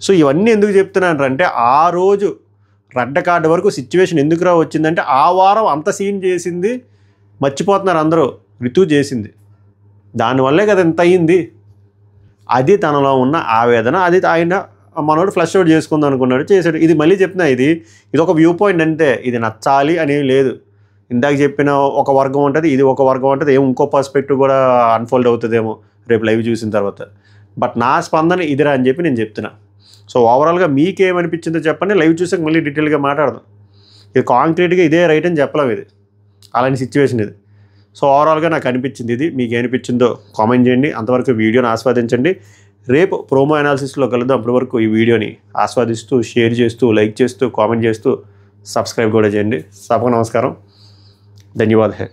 సో ఇవన్నీ ఎందుకు చెప్తున్నాను అంటే, ఆ రోజు రెడ్ కార్డు వరకు సిచ్యువేషన్ ఎందుకురా వచ్చిందంటే, ఆ వారం అంత సీన్ చేసింది మర్చిపోతున్నారు అందరూ, రితు చేసింది. దానివల్లే కదా ఇంత అయ్యింది. అది తనలో ఉన్న ఆవేదన, అది ఆయన మనోడు ఫ్లష్ అవుట్ చేసుకుందాం అనుకున్నాడు, చేశాడు. ఇది మళ్ళీ చెప్తున్నా, ఇది ఒక వ్యూ పాయింట్ అంతే. ఇది నచ్చాలి అనేవి లేదు. ఇందాక చెప్పిన ఒక వర్గం ఉంటుంది, ఇది ఒక వర్గం ఉంటుంది. ఇంకో పర్స్పెక్టివ్ కూడా అన్ఫోల్డ్ అవుతుందేమో రేపు లైవ్ చూసిన తర్వాత. బట్ నా స్పందన ఇదిరా అని చెప్పి నేను చెప్తున్నా. సో ఓవరాల్గా మీకేమనిపించిందో చెప్పండి, లైవ్ చూసాక మళ్ళీ డీటెయిల్గా మాట్లాడదాం. ఇది కాంక్రీట్గా ఇదే రైట్ అని చెప్పలేము, ఇది అలాంటి సిచ్యువేషన్ ఇది. సో ఓవరాల్గా నాకు అనిపించింది ఇది. మీకు ఏమనిపించిందో కామెంట్ చేయండి. అంతవరకు వీడియోని ఆస్వాదించండి. రేపు ప్రోమో అనాలిసిస్లో కలుద్దాం. అప్పటి వరకు ఈ వీడియోని ఆస్వాదిస్తూ, షేర్ చేస్తూ, లైక్ చేస్తూ, కామెంట్ చేస్తూ, సబ్స్క్రైబ్ కూడా చేయండి. సభకు నమస్కారం, ధన్యవాదాలు.